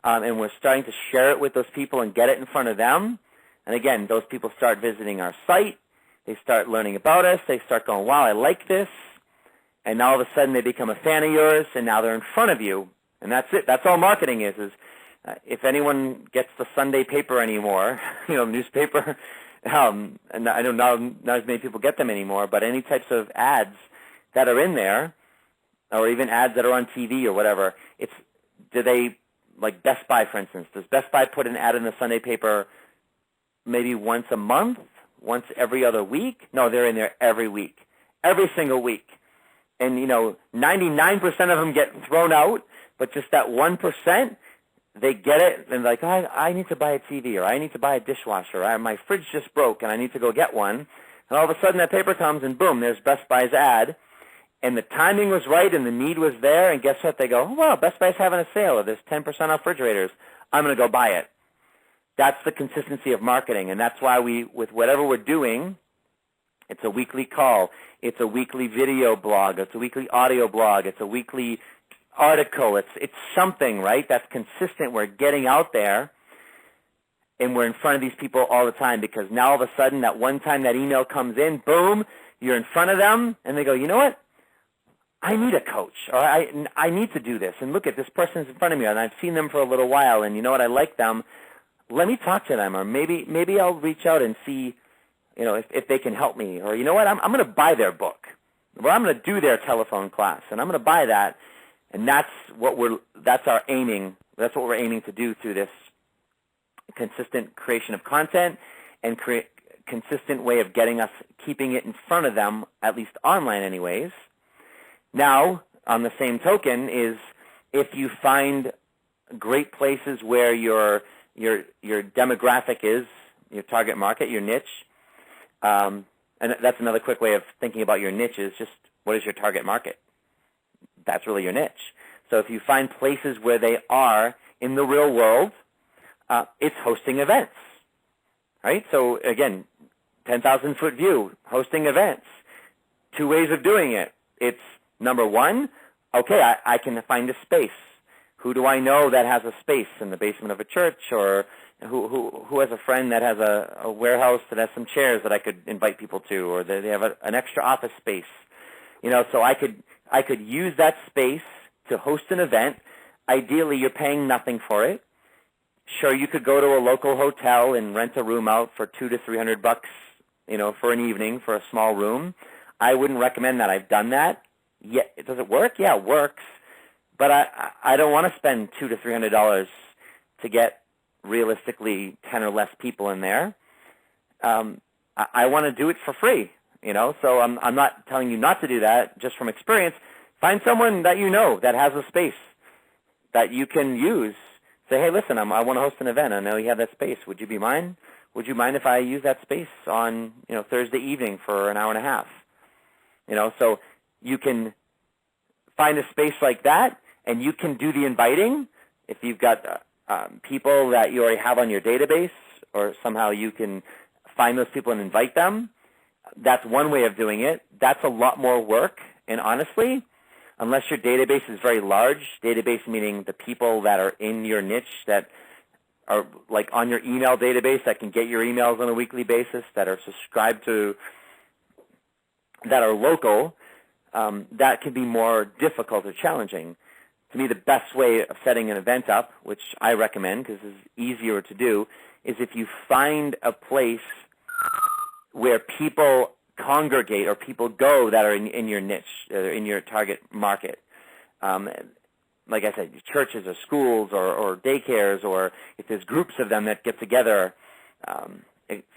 and we're starting to share it with those people and get it in front of them. And again, those people start visiting our site. They start learning about us. They start going, wow, I like this. And now all of a sudden they become a fan of yours, and now they're in front of you. And that's it. That's all marketing is if anyone gets the Sunday paper anymore, newspaper, and I know not as many people get them anymore, but any types of ads that are in there, or even ads that are on TV or whatever, like Best Buy, for instance, does Best Buy put an ad in the Sunday paper maybe once a month, once every other week? No, they're in there every week, every single week. And, 99% of them get thrown out, but just that 1%, they get it, and like, oh, I need to buy a TV, or I need to buy a dishwasher, or my fridge just broke, and I need to go get one. And all of a sudden that paper comes, and boom, there's Best Buy's ad. And the timing was right, and the need was there, and guess what? They go, oh, wow, Best Buy's having a sale, or there's 10% off refrigerators. I'm going to go buy it. That's the consistency of marketing, and that's why with whatever we're doing, it's a weekly call, it's a weekly video blog, it's a weekly audio blog, it's a weekly article, it's something, right, that's consistent. We're getting out there, and we're in front of these people all the time, because now all of a sudden that one time that email comes in, boom, you're in front of them, and they go, you know what? I need a coach, or I need to do this, and look at this person's in front of me, and I've seen them for a little while, and you know what, I like them. Let me talk to them, or maybe I'll reach out and see, if they can help me, or you know what, I'm going to buy their book, or I'm going to do their telephone class, and I'm going to buy that, and that's what we're aiming to do through this consistent creation of content and consistent way of keeping it in front of them, at least online anyways. Now, on the same token, is if you find great places where your demographic is, your target market, your niche, and that's another quick way of thinking about your niche is just what is your target market? That's really your niche. So if you find places where they are in the real world, it's hosting events, right? So again, 10,000-foot view, hosting events. Two ways of doing it. It's number one, okay, I can find a space. Who do I know that has a space in the basement of a church, or who has a friend that has a warehouse that has some chairs that I could invite people to, or they have an extra office space. So I could use that space to host an event. Ideally, you're paying nothing for it. Sure, you could go to a local hotel and rent a room out for $200 to $300, for an evening for a small room. I wouldn't recommend that. I've done that. Yeah, does it work? Yeah, it works. But I don't want to spend $200 to $300 to get realistically 10 or less people in there. I want to do it for free. So I'm not telling you not to do that. Just from experience, find someone that you know that has a space that you can use. Say, hey, listen, I want to host an event. I know you have that space. Would you mind if I use that space on Thursday evening for an hour and a half? So you can find a space like that, and you can do the inviting. If you've got people that you already have on your database, or somehow you can find those people and invite them, that's one way of doing it. That's a lot more work, and honestly, unless your database is very large, database meaning the people that are in your niche that are like on your email database that can get your emails on a weekly basis, that are subscribed to, that are local, that can be more difficult or challenging. To me, the best way of setting an event up, which I recommend because it's easier to do, is if you find a place where people congregate or people go that are in your niche, in your target market. Like I said, churches or schools or daycares, or if there's groups of them that get together,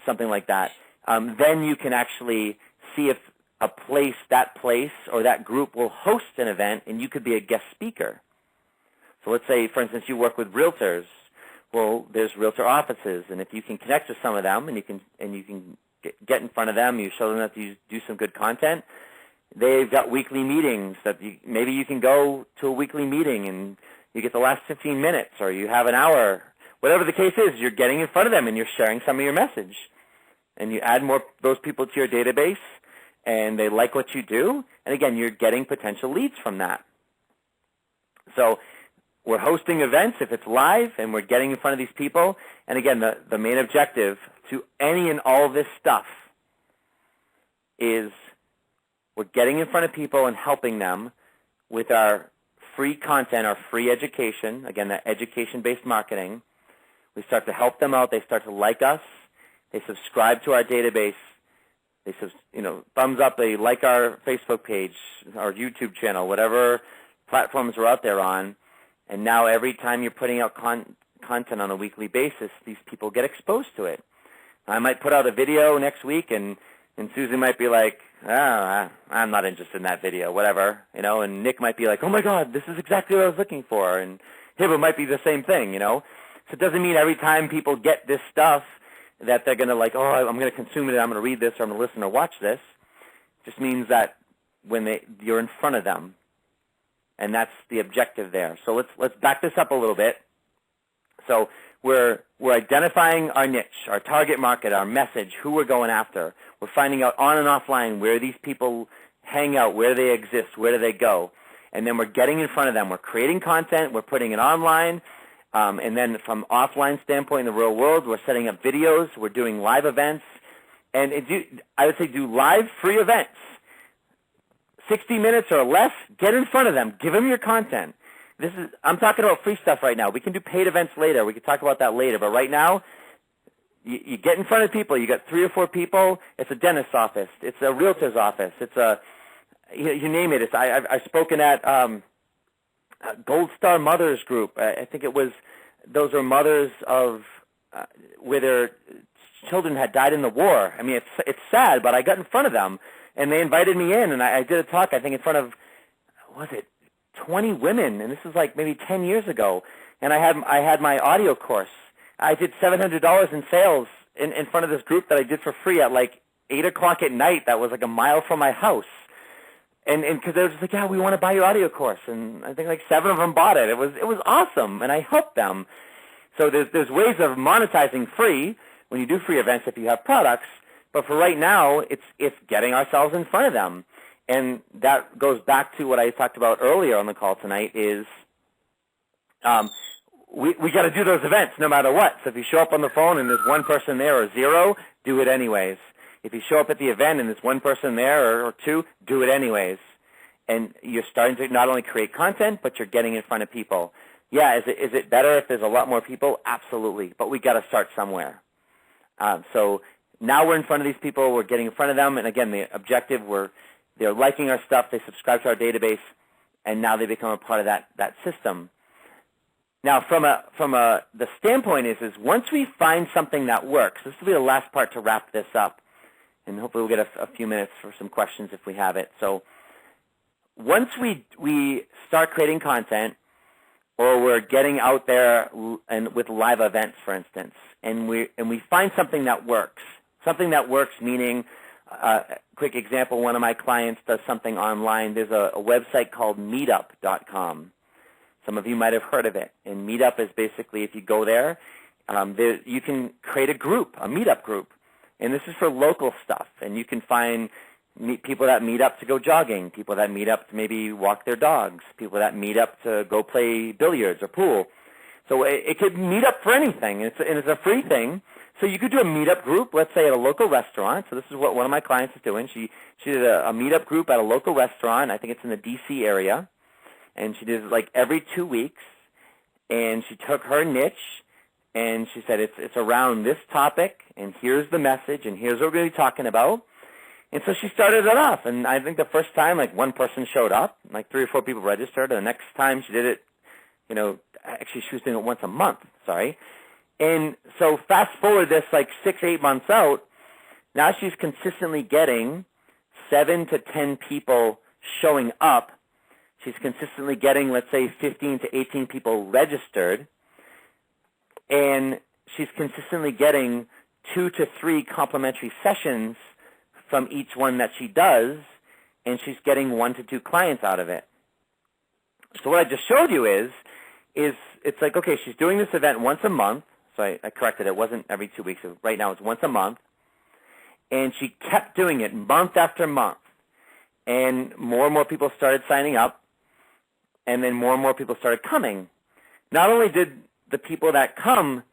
something like that, then you can actually see if that place or that group will host an event, and you could be a guest speaker. So let's say, for instance, you work with realtors. Well, there's realtor offices, and if you can connect with some of them, and you can get in front of them, you show them that you do some good content. They've got weekly meetings that maybe you can go to a weekly meeting and you get the last 15 minutes, or you have an hour. Whatever the case is, you're getting in front of them and you're sharing some of your message. And you add more those people to your database, and they like what you do. And again, you're getting potential leads from that. So we're hosting events if it's live, and we're getting in front of these people. And again, the main objective to any and all this stuff is we're getting in front of people and helping them with our free content, our free education, again, that education-based marketing. We start to help them out. They start to like us. They subscribe to our database. They thumbs up. They like our Facebook page, our YouTube channel, whatever platforms we're out there on. And now every time you're putting out content on a weekly basis, these people get exposed to it. I might put out a video next week, and Susan might be like, I'm not interested in that video, whatever, and Nick might be like, oh my God, this is exactly what I was looking for, and Hiba might be the same thing, So it doesn't mean every time people get this stuff that they're going to like, I'm going to consume it, I'm going to read this, or I'm going to listen or watch this. It just means that when you're in front of them, and that's the objective there. So let's back this up a little bit. So we're identifying our niche, our target market, our message, who we're going after. We're finding out on and offline where these people hang out, where they exist, where do they go. And then we're getting in front of them. We're creating content. We're putting it online. And then from offline standpoint in the real world, we're setting up videos. We're doing live events. And I would say do live free events. 60 minutes or less, get in front of them. Give them your content. I'm talking about free stuff right now. We can do paid events later. We can talk about that later. But right now, you get in front of people. You got 3 or 4 people. It's a dentist's office. It's a realtor's office. It's you name it. I've spoken at Gold Star Mothers Group. I think those are mothers of where their children had died in the war. I mean, it's sad, but I got in front of them. And they invited me in, and I did a talk, I think, in front of, 20 women, and this was like maybe 10 years ago. And I had my audio course. I did $700 in sales in front of this group that I did for free at like 8 o'clock at night. That was like a mile from my house. And because they were just like, yeah, we want to buy your audio course. And I think like 7 of them bought it. It was awesome, and I helped them. So there's ways of monetizing free when you do free events if you have products. But for right now, it's getting ourselves in front of them. And that goes back to what I talked about earlier on the call tonight is we got to do those events no matter what. So if you show up on the phone and there's one person there or 0, do it anyways. If you show up at the event and there's one person there or 2, do it anyways. And you're starting to not only create content, but you're getting in front of people. Yeah, is it better if there's a lot more people? Absolutely. But we got to start somewhere. So now we're in front of these people, we're getting in front of them, and again, the objective, they're liking our stuff, they subscribe to our database, and now they become a part of that system. Now, from the standpoint is once we find something that works, this will be the last part to wrap this up, and hopefully we'll get a few minutes for some questions if we have it. So once we start creating content, or we're getting out there and with live events, for instance, and we find something that works. Something that works meaning, quick example, one of my clients does something online. There's a website called meetup.com. Some of you might have heard of it. And Meetup is basically, if you go there, you can create a group, a meetup group. And this is for local stuff. And you can find people that meet up to go jogging, people that meet up to maybe walk their dogs, people that meet up to go play billiards or pool. So it could meet up for anything, and it's a free thing. So you could do a meetup group, let's say at a local restaurant. So this is what one of my clients is doing. She did a meetup group at a local restaurant. I think it's in the D.C. area. And she did it like every 2 weeks. And she took her niche, and she said it's around this topic, and here's the message, and here's what we're going to be talking about. And so she started it off. And I think the first time, like, one person showed up, like 3 or 4 people registered. And the next time she did it, actually she was doing it once a month, sorry. And so fast forward this like 6-8 months out, now she's consistently getting 7 to 10 people showing up. She's consistently getting, let's say, 15 to 18 people registered. And she's consistently getting 2 to 3 complimentary sessions from each one that she does, and she's getting 1 to 2 clients out of it. So what I just showed you is it's like, okay, she's doing this event once a month. So I corrected it. It wasn't every 2 weeks. Right now it's once a month. And she kept doing it month after month. And more people started signing up. And then more and more people started coming. Not only did the people that come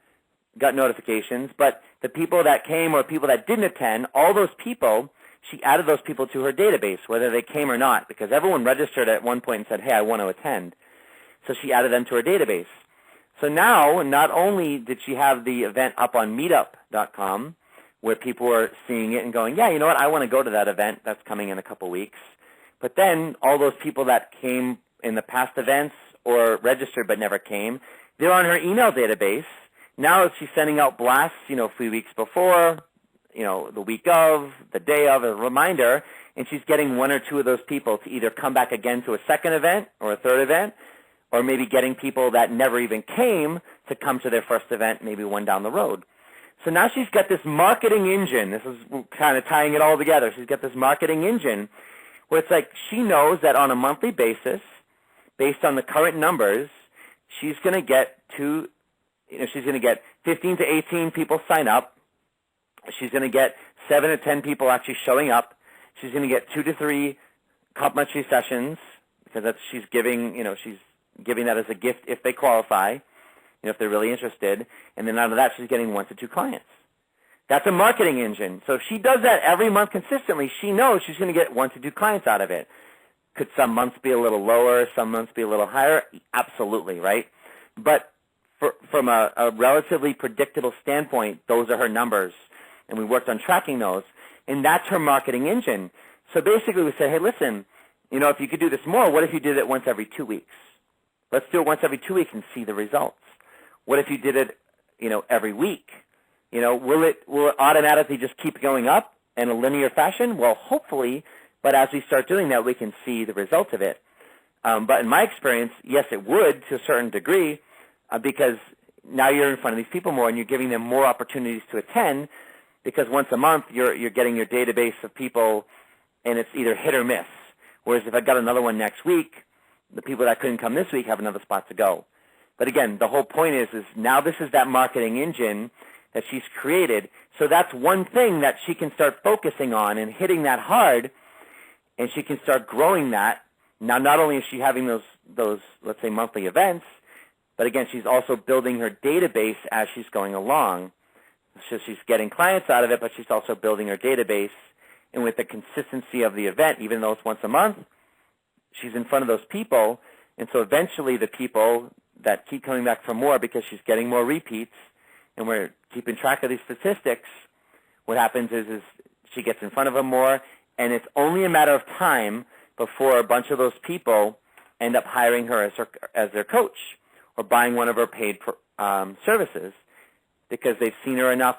got notifications, but the people that came or people that didn't attend, all those people, she added those people to her database, whether they came or not, because everyone registered at one point and said, hey, I want to attend. So she added them to her database. So now, not only did she have the event up on meetup.com, where people were seeing it and going, yeah, you know what, I want to go to that event that's coming in a couple weeks. But then all those people that came in the past events or registered but never came, they're on her email database. Now she's sending out blasts, a few weeks before, the week of, the day of, a reminder, and she's getting 1 or 2 of those people to either come back again to a second event or a third event, or maybe getting people that never even came to come to their first event, maybe one down the road. So now she's got this marketing engine. This is kind of tying it all together. She's got this marketing engine where it's like she knows that on a monthly basis, based on the current numbers, she's going to get she's going to get 15 to 18 people sign up. She's going to get 7 to 10 people actually showing up. She's going to get 2 to 3 complimentary sessions because she's giving that as a gift if they qualify, if they're really interested. And then out of that, she's getting 1 to 2 clients. That's a marketing engine. So if she does that every month consistently, she knows she's going to get 1 to 2 clients out of it. Could some months be a little lower, some months be a little higher? Absolutely, right? But from a relatively predictable standpoint, those are her numbers. And we worked on tracking those. And that's her marketing engine. So basically we said, hey, listen, if you could do this more, what if you did it once every 2 weeks? Let's do it once every 2 weeks and see the results. What if you did it, every week? Will it automatically just keep going up in a linear fashion? Well, hopefully, but as we start doing that, we can see the results of it. But in my experience, yes, it would to a certain degree because now you're in front of these people more and you're giving them more opportunities to attend because once a month you're getting your database of people and it's either hit or miss. Whereas if I got another one next week, the people that couldn't come this week have another spot to go. But again, the whole point is now this is that marketing engine that she's created. So that's one thing that she can start focusing on and hitting that hard, and she can start growing that. Now, not only is she having those let's say, monthly events, but again, she's also building her database as she's going along. So she's getting clients out of it, but she's also building her database. And with the consistency of the event, even though it's once a month, she's in front of those people. And so eventually the people that keep coming back for more because she's getting more repeats, and we're keeping track of these statistics, what happens is she gets in front of them more, and it's only a matter of time before a bunch of those people end up hiring her as their coach or buying one of her paid services. because they've seen her enough.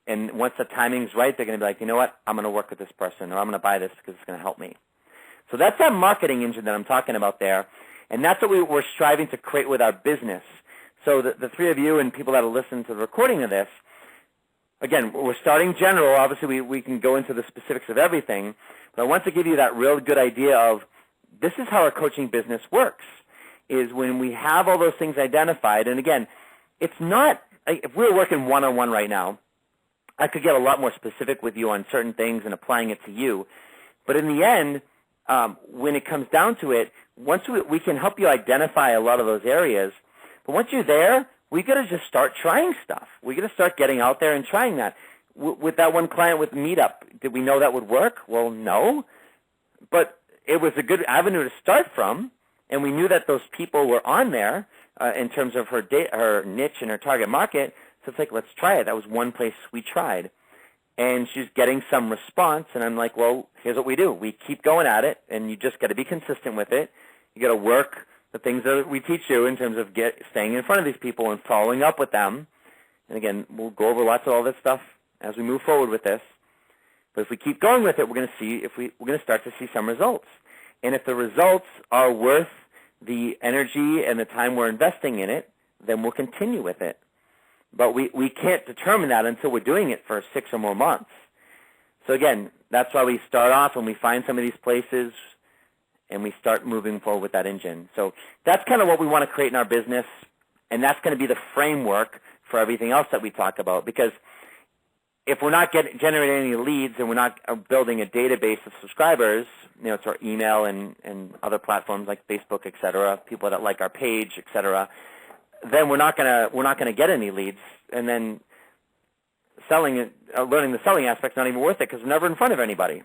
And once the timing's right, they're going to be like, you know what, I'm going to work with this person, or I'm going to buy this because it's going to help me. So that's that marketing engine that I'm talking about there, and that's what we're striving to create with our business. So the three of you and people that will listen to the recording of this, again, we're starting general. Obviously, we can go into the specifics of everything, but I want to give you that real good idea of this is how our coaching business works, is when we have all those things identified. And again, it's not, if we were working one-on-one right now, I could get a lot more specific with you on certain things and applying it to you. But in the end, when it comes down to it, once we can help you identify a lot of those areas, but once you're there, we got to just start trying stuff. We got to start getting out there and trying that. With that one client with Meetup, did we know that would work? Well, no, but it was a good avenue to start from, and we knew that those people were on there in terms of her niche and her target market. So it's like, let's try it. That was one place we tried. And she's getting some response, and I'm like, well, here's what we do. We keep going at it, and you just got to be consistent with it. You got to work the things that we teach you in terms of staying in front of these people and following up with them. And again, we'll go over lots of all this stuff as we move forward with this. But if we keep going with it, we're going to see we're going to start to see some results. And if the results are worth the energy and the time we're investing in it, then we'll continue with it. But we can't determine that until we're doing it for 6 or more months. So again, that's why we start off when we find some of these places and we start moving forward with that engine. So that's kind of what we want to create in our business, and that's going to be the framework for everything else that we talk about. Because if we're not generating any leads and we're not building a database of subscribers, to our email and other platforms like Facebook, et cetera, people that like our page, et cetera, then we're not gonna get any leads, and then learning the selling aspect's not even worth it because we're never in front of anybody.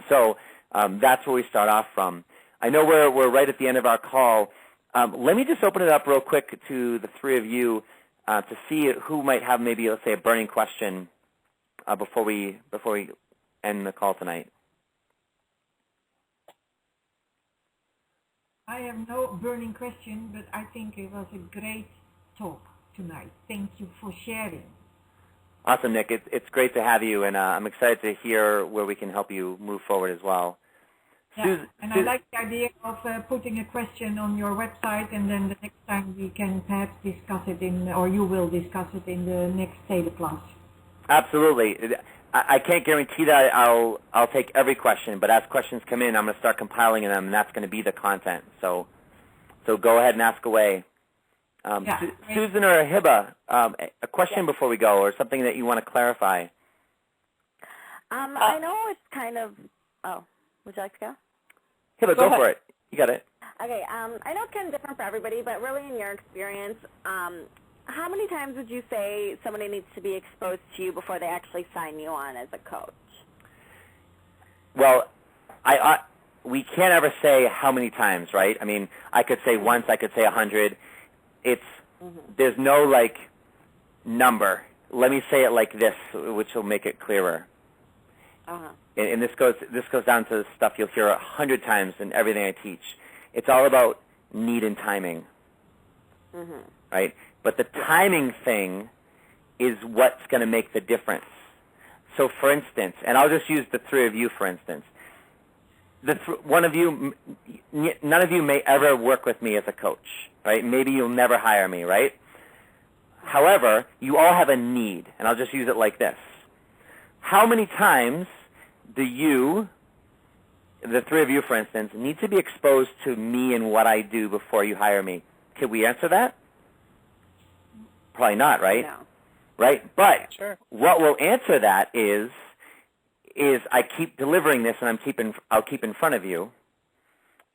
So that's where we start off from. I know we're right at the end of our call. Let me just open it up real quick to the three of you to see who might have maybe, let's say, a burning question before we end the call tonight. I have no burning question, but I think it was a great talk tonight. Thank you for sharing. Awesome, Nick. It's great to have you, and I'm excited to hear where we can help you move forward as well. Yeah, I like the idea of putting a question on your website, and then the next time we can perhaps discuss it or you will discuss it in the next Taylor class. Absolutely. I can't guarantee that I'll take every question, but as questions come in, I'm going to start compiling them, and that's going to be the content. So go ahead and ask away. Susan or Hiba, a question before we go, or something that you want to clarify? I know it's kind of. Oh, would you like to go? Hiba, go for it. You got it. Okay. I know it's kind of different for everybody, but really, in your experience, how many times would you say somebody needs to be exposed to you before they actually sign you on as a coach? Well, we can't ever say how many times, right? I mean, I could say once, I could say 100. There's no, number. Let me say it like this, which will make it clearer. And this goes down to stuff you'll hear 100 times in everything I teach. It's all about need and timing, right? But the timing thing is what's going to make the difference. So, for instance, and I'll just use the three of you, for instance. None of you may ever work with me as a coach, right? Maybe you'll never hire me, right? However, you all have a need, and I'll just use it like this. How many times do you, the three of you, for instance, need to be exposed to me and what I do before you hire me? Could we answer that? Probably not, right? No. Right? But what will answer that is I keep delivering this, and I'll keep in front of you.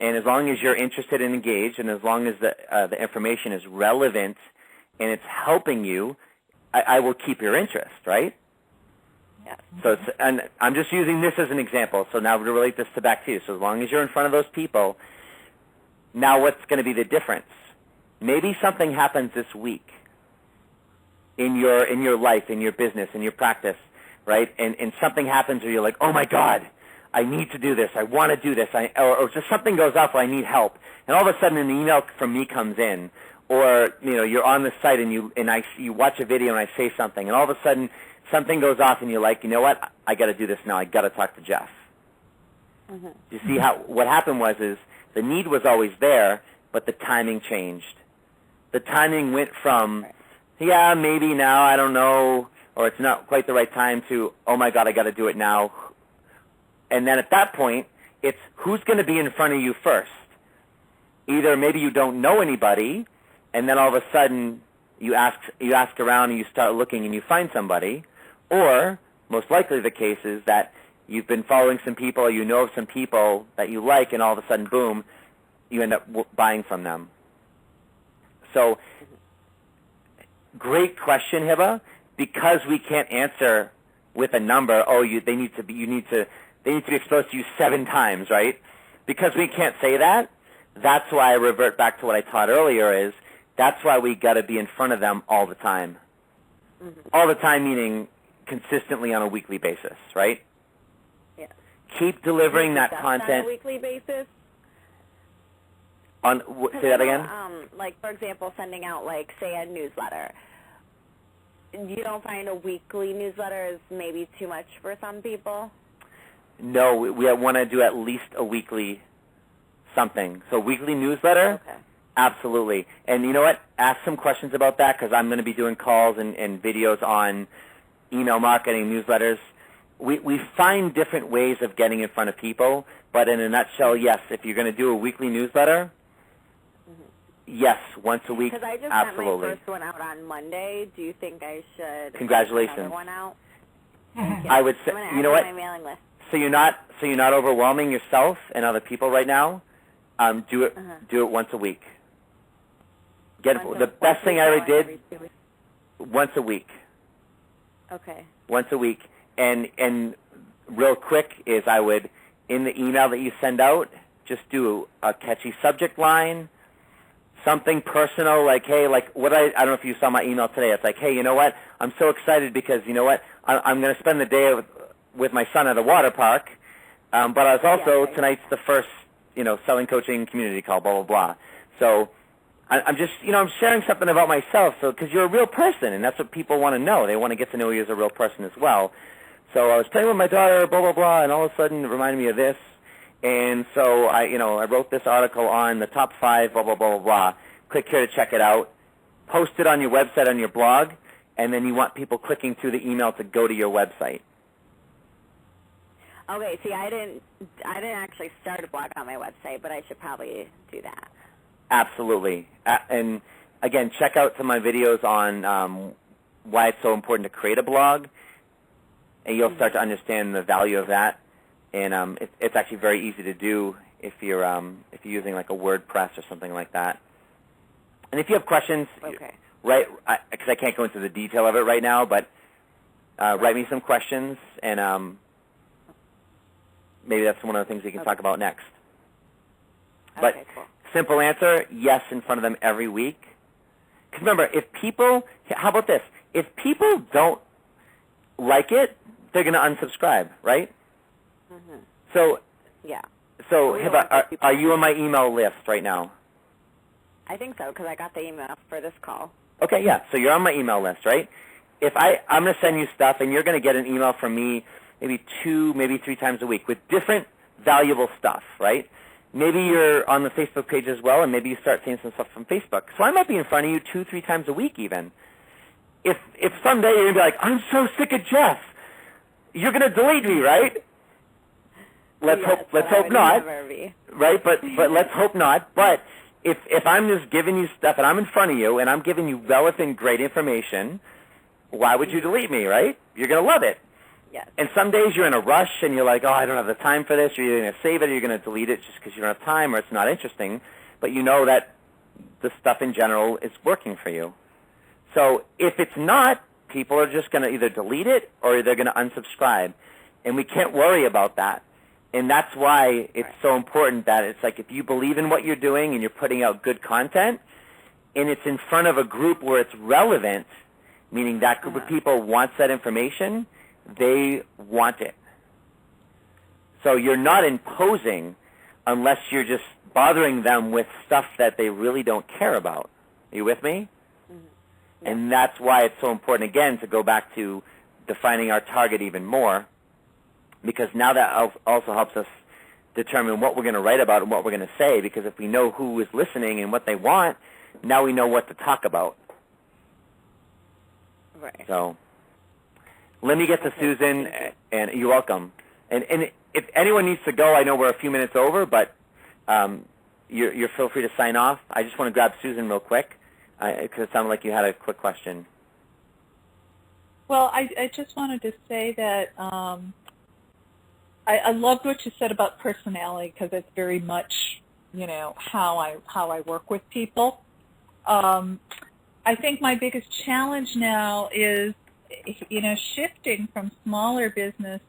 And as long as you're interested and engaged, and as long as the information is relevant and it's helping you, I will keep your interest, right? Yes. So and I'm just using this as an example. So now to relate this back to you. So as long as you're in front of those people, now what's going to be the difference? Maybe something happens this week in your life, in your business, in your practice, right? And something happens where you're like, oh my God, I need to do this. I want to do this. Or just something goes off where I need help. And all of a sudden an email from me comes in, or you're on the site and you watch a video and I say something, and all of a sudden something goes off and you're like, you know what, I got to do this now. I got to talk to Jeff. Mm-hmm. You see what happened is the need was always there, but the timing changed. The timing went from, yeah, maybe now, I don't know, or it's not quite the right time, to, oh my God, I got to do it now. And then at that point, it's who's going to be in front of you first. Either maybe you don't know anybody, and then all of a sudden you ask around and you start looking and you find somebody, or most likely the case is that you've been following some people, or you know of some people that you like, and all of a sudden, boom, you end up buying from them. So, great question, Hiba. Because we can't answer with a number, they need to be exposed to you 7 times, right? Because we can't say that, that's why I revert back to what I taught earlier is, that's why we got to be in front of them all the time. Mm-hmm. All the time meaning consistently on a weekly basis, right? Yeah. Keep delivering that content. On a weekly basis? Say that again? Like, for example, sending out, like, say, a newsletter. You don't find a weekly newsletter is maybe too much for some people? No, we want to do at least a weekly something. So weekly newsletter, okay. Absolutely. And you know what? Ask some questions about that, because I'm going to be doing calls and videos on email marketing, newsletters. We find different ways of getting in front of people, but in a nutshell, yes, if you're going to do a weekly newsletter, yes, once a week, because I just absolutely. sent my first one out on Monday. Do you think I should Congratulations. send another one out? I would say, you know what? My mailing list. So you're not overwhelming yourself and other people right now. Do it once a week. The best thing I ever did, once a week. Okay. Once a week, and real quick is I would, in the email that you send out, just do a catchy subject line, something personal, like, hey, like what I don't know if you saw my email today. It's like, hey, you know what? I'm so excited because you know what? I'm going to spend the day with my son at a water park, but I was also tonight's the first selling coaching community call, blah blah blah. So I'm just I'm sharing something about myself, so because you're a real person, and that's what people want to know. They want to get to know you as a real person as well. So I was playing with my daughter, blah blah blah, and all of a sudden it reminded me of this. And so I wrote this article on the top 5, blah, blah, blah, blah, blah. Click here to check it out. Post it on your website, on your blog, and then you want people clicking through the email to go to your website. Okay, see, I didn't actually start a blog on my website, but I should probably do that. Absolutely. And again, check out some of my videos on why it's so important to create a blog, and you'll start to understand the value of that. And it's actually very easy to do if you're using like a WordPress or something like that. And if you have questions, right? Because I can't go into the detail of it right now, but write me some questions, and maybe that's one of the things we can talk about next. But cool. Simple answer: yes, in front of them every week. Because remember, how about this? If people don't like it, they're going to unsubscribe, right? Mm-hmm. So, yeah. So, are you on my email list right now? I think so, because I got the email for this call. Okay, yeah. So you're on my email list, right? I'm going to send you stuff, and you're going to get an email from me maybe 2, maybe 3 times a week with different valuable stuff, right? Maybe you're on the Facebook page as well, and maybe you start seeing some stuff from Facebook. So I might be in front of you 2, 3 times a week even. If someday you're going to be like, I'm so sick of Jeff, you're going to delete me, right? Let's hope not, right? But let's hope not. But if I'm just giving you stuff and I'm in front of you and I'm giving you relevant, great information, why would you delete me, right? You're going to love it. Yes. And some days you're in a rush and you're like, oh, I don't have the time for this, or you're going to save it, or you're going to delete it just because you don't have time or it's not interesting. But you know that the stuff in general is working for you. So if it's not, people are just going to either delete it or they're going to unsubscribe. And we can't worry about that. And that's why it's so important that it's like if you believe in what you're doing and you're putting out good content and it's in front of a group where it's relevant, meaning that group of people wants that information, they want it. So you're not imposing unless you're just bothering them with stuff that they really don't care about. Are you with me? Mm-hmm. Yeah. And that's why it's so important, again, to go back to defining our target even more, because now that also helps us determine what we're going to write about and what we're going to say, because if we know who is listening and what they want, now we know what to talk about. Right. So let me get to Susan, and you're welcome. And if anyone needs to go, I know we're a few minutes over, but you're feel free to sign off. I just want to grab Susan real quick, because it sounded like you had a quick question. Well, I just wanted to say that I loved what you said about personality, because it's very much, how I work with people. I think my biggest challenge now is, shifting from smaller businesses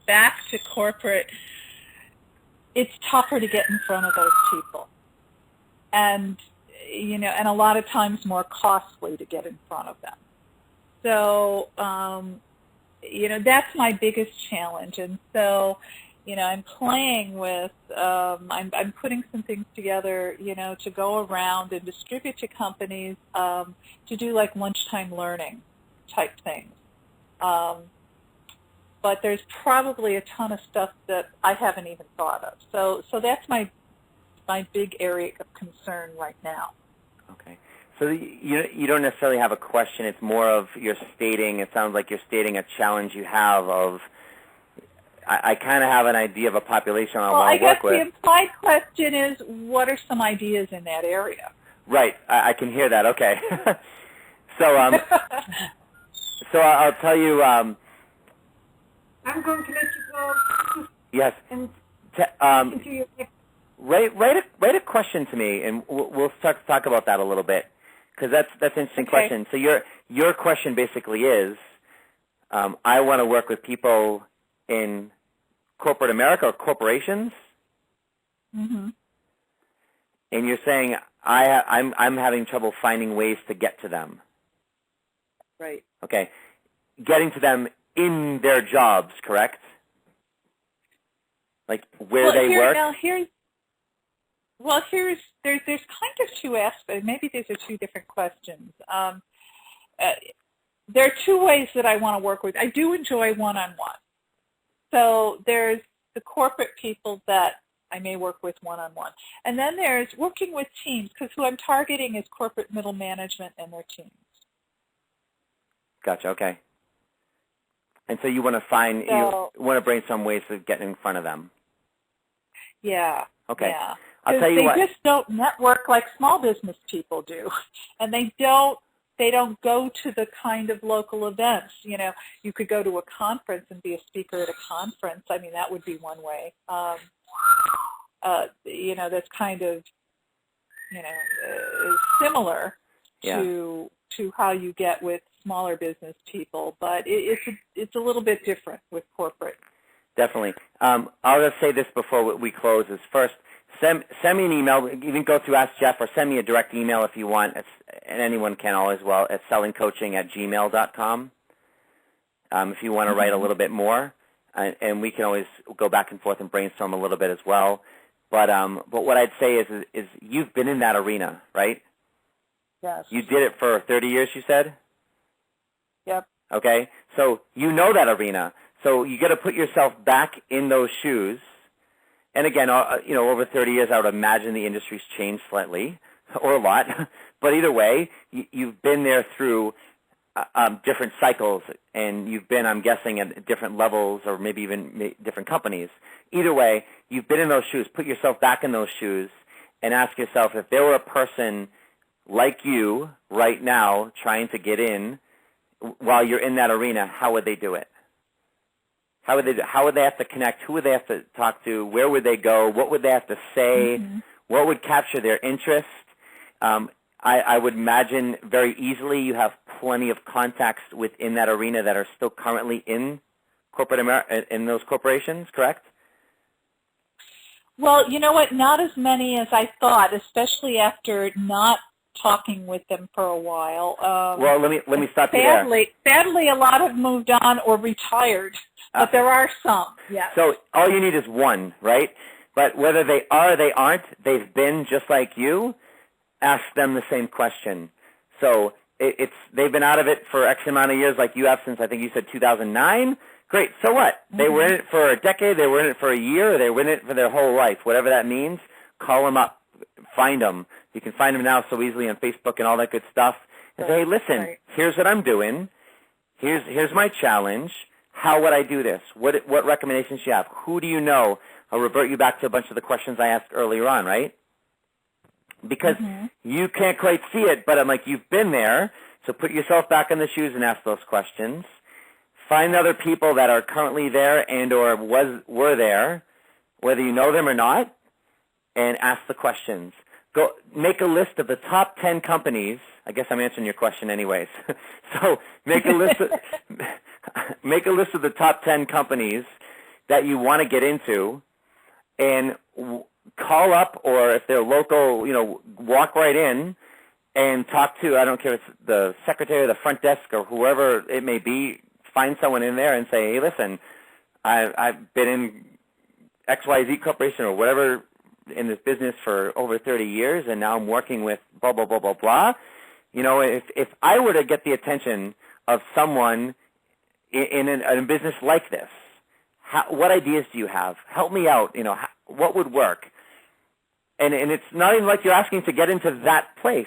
back to corporate. It's tougher to get in front of those people, and and a lot of times more costly to get in front of them. So, that's my biggest challenge. And so, I'm playing with, I'm putting some things together, to go around and distribute to companies to do like lunchtime learning type things. But there's probably a ton of stuff that I haven't even thought of. So that's my big area of concern right now. Okay. So you don't necessarily have a question. It's more of you're stating, it sounds like you're stating a challenge you have of, I kind of have an idea of a population I want to work with. Well, I guess the implied question is, what are some ideas in that area? Right. I can hear that. Okay. So so I'll tell you. I'm going to let you go. Yes. And write a question to me, and we'll start to talk about that a little bit, because that's an interesting question. So your question basically is, I want to work with people in corporate America or corporations, mm-hmm. and you're saying I'm having trouble finding ways to get to them. Right. Okay. Getting to them in their jobs, correct? Like where they work? Now there's kind of two aspects. Maybe these are two different questions. There are two ways that I want to work with. I do enjoy one-on-one. So there's the corporate people that I may work with one-on-one. And then there's working with teams, because who I'm targeting is corporate middle management and their teams. Gotcha, okay. And so you want to you want to brainstorm ways of getting in front of them. Yeah. Okay. Yeah. I'll tell you what. They just don't network like small business people do, and they don't go to the kind of local events. You could go to a conference and be a speaker at a conference. I mean, that would be one way. That's kind of similar to how you get with smaller business people, but it's a little bit different with corporate. Definitely. I'll just say this before we close is first, send me an email. You can go through Ask Jeff or send me a direct email if you want, and anyone can as well, at sellingcoaching@gmail.com if you want to write a little bit more, and we can always go back and forth and brainstorm a little bit as well. But what I'd say is you've been in that arena, right? Yes. You did it for 30 years, you said? Yep. Okay? So you know that arena. So you got to put yourself back in those shoes. And again, over 30 years, I would imagine the industry's changed slightly, or a lot. But either way, you've been there through different cycles, and you've been, I'm guessing, at different levels or maybe even different companies. Either way, you've been in those shoes. Put yourself back in those shoes and ask yourself, if there were a person like you right now trying to get in while you're in that arena, how would they do it? How would they have to connect? Who would they have to talk to? Where would they go? What would they have to say? Mm-hmm. What would capture their interest? I would imagine very easily you have plenty of contacts within that arena that are still currently in corporate in those corporations, correct? Well, you know what? Not as many as I thought, especially after not talking with them for a while. Well, let me stop you there. Sadly, a lot have moved on or retired, but there are some, yes. So all you need is one, right? But whether they are or they aren't, they've been just like you. ask them the same question. So they've been out of it for X amount of years, like you have since I think you said 2009. Great. So what? They were in it for a decade. They were in it for a year. Or they were in it for their whole life. Whatever that means. Call them up. Find them. You can find them now so easily on Facebook and all that good stuff. And say, hey, listen, here's what I'm doing. Here's my challenge. How would I do this? What recommendations do you have? Who do you know? I'll revert you back to a bunch of the questions I asked earlier on, right? Because you can't quite see it, but I'm like, you've been there, so put yourself back in the shoes and ask those questions. Find other people that are currently there and or were there, whether you know them or not, and ask the questions. Go make a list of the top 10 companies. I guess I'm answering your question anyways. So make a list of the top 10 companies that you want to get into, and call up, or if they're local, walk right in and talk to, I don't care if it's the secretary or the front desk or whoever it may be, find someone in there and say, hey, listen, I've been in XYZ Corporation or whatever in this business for over 30 years, and now I'm working with blah, blah, blah, blah, blah. If I were to get the attention of someone in a business like this, what ideas do you have? Help me out. What would work? And it's not even like you're asking to get into that place.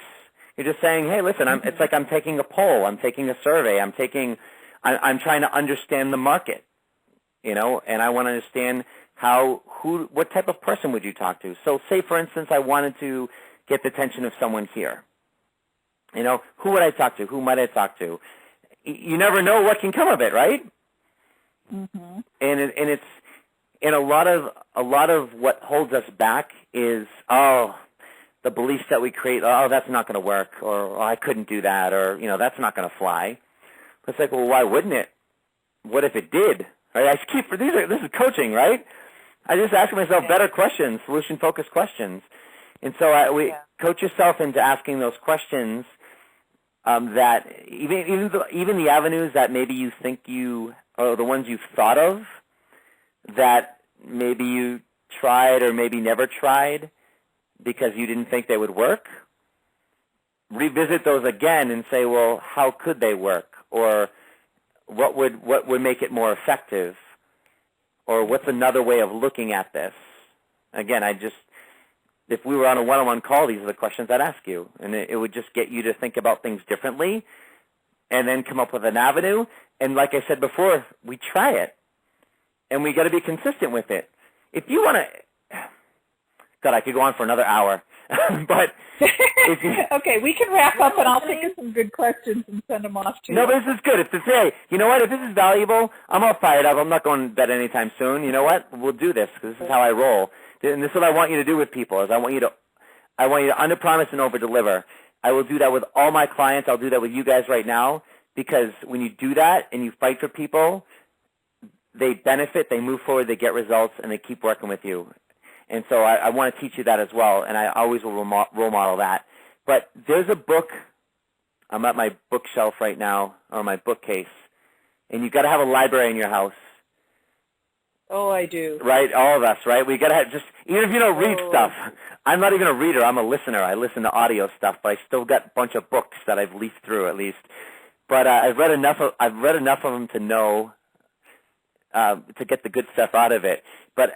You're just saying, hey, listen, it's like I'm taking a poll. I'm taking a survey. I'm trying to understand the market, and I want to understand what type of person would you talk to? So say, for instance, I wanted to get the attention of someone here. Who would I talk to? Who might I talk to? You never know what can come of it, right? Mm-hmm. And a lot of what holds us back is, the beliefs that we create, that's not going to work, or I couldn't do that, or, that's not going to fly. It's like, well, why wouldn't it? What if it did? Right? This is coaching, right? I just ask myself better questions, solution-focused questions. And so coach yourself into asking those questions that even the avenues that maybe you think or the ones you've thought of that maybe you tried or maybe never tried because you didn't think they would work, revisit those again and say, well, how could they work? Or what would make it more effective? Or what's another way of looking at this? Again, if we were on a one-on-one call, these are the questions I'd ask you. And it would just get you to think about things differently and then come up with an avenue. And like I said before, we try it. And we got to be consistent with it. If you want to, God, I could go on for another hour. But okay, we can wrap up, and I'll think of some good questions and send them off to you. No, but this is good. If to say, you know what, if this is valuable, I'm all fired up. I'm not going to bed anytime soon. You know what? We'll do this because this is how I roll. And this is what I want you to do with people. Is I want you to underpromise and overdeliver. I will do that with all my clients. I'll do that with you guys right now, because when you do that and you fight for people, they benefit, they move forward, they get results, and they keep working with you. And so I want to teach you that as well, and I always will role model that. But there's a book. I'm at my bookshelf right now, or my bookcase, and you've got to have a library in your house. Oh, I do. Right, all of us, right? We got to have even if you don't read stuff. I'm not even a reader. I'm a listener. I listen to audio stuff, but I still got a bunch of books that I've leafed through at least. But I've read enough of them to know to get the good stuff out of it. But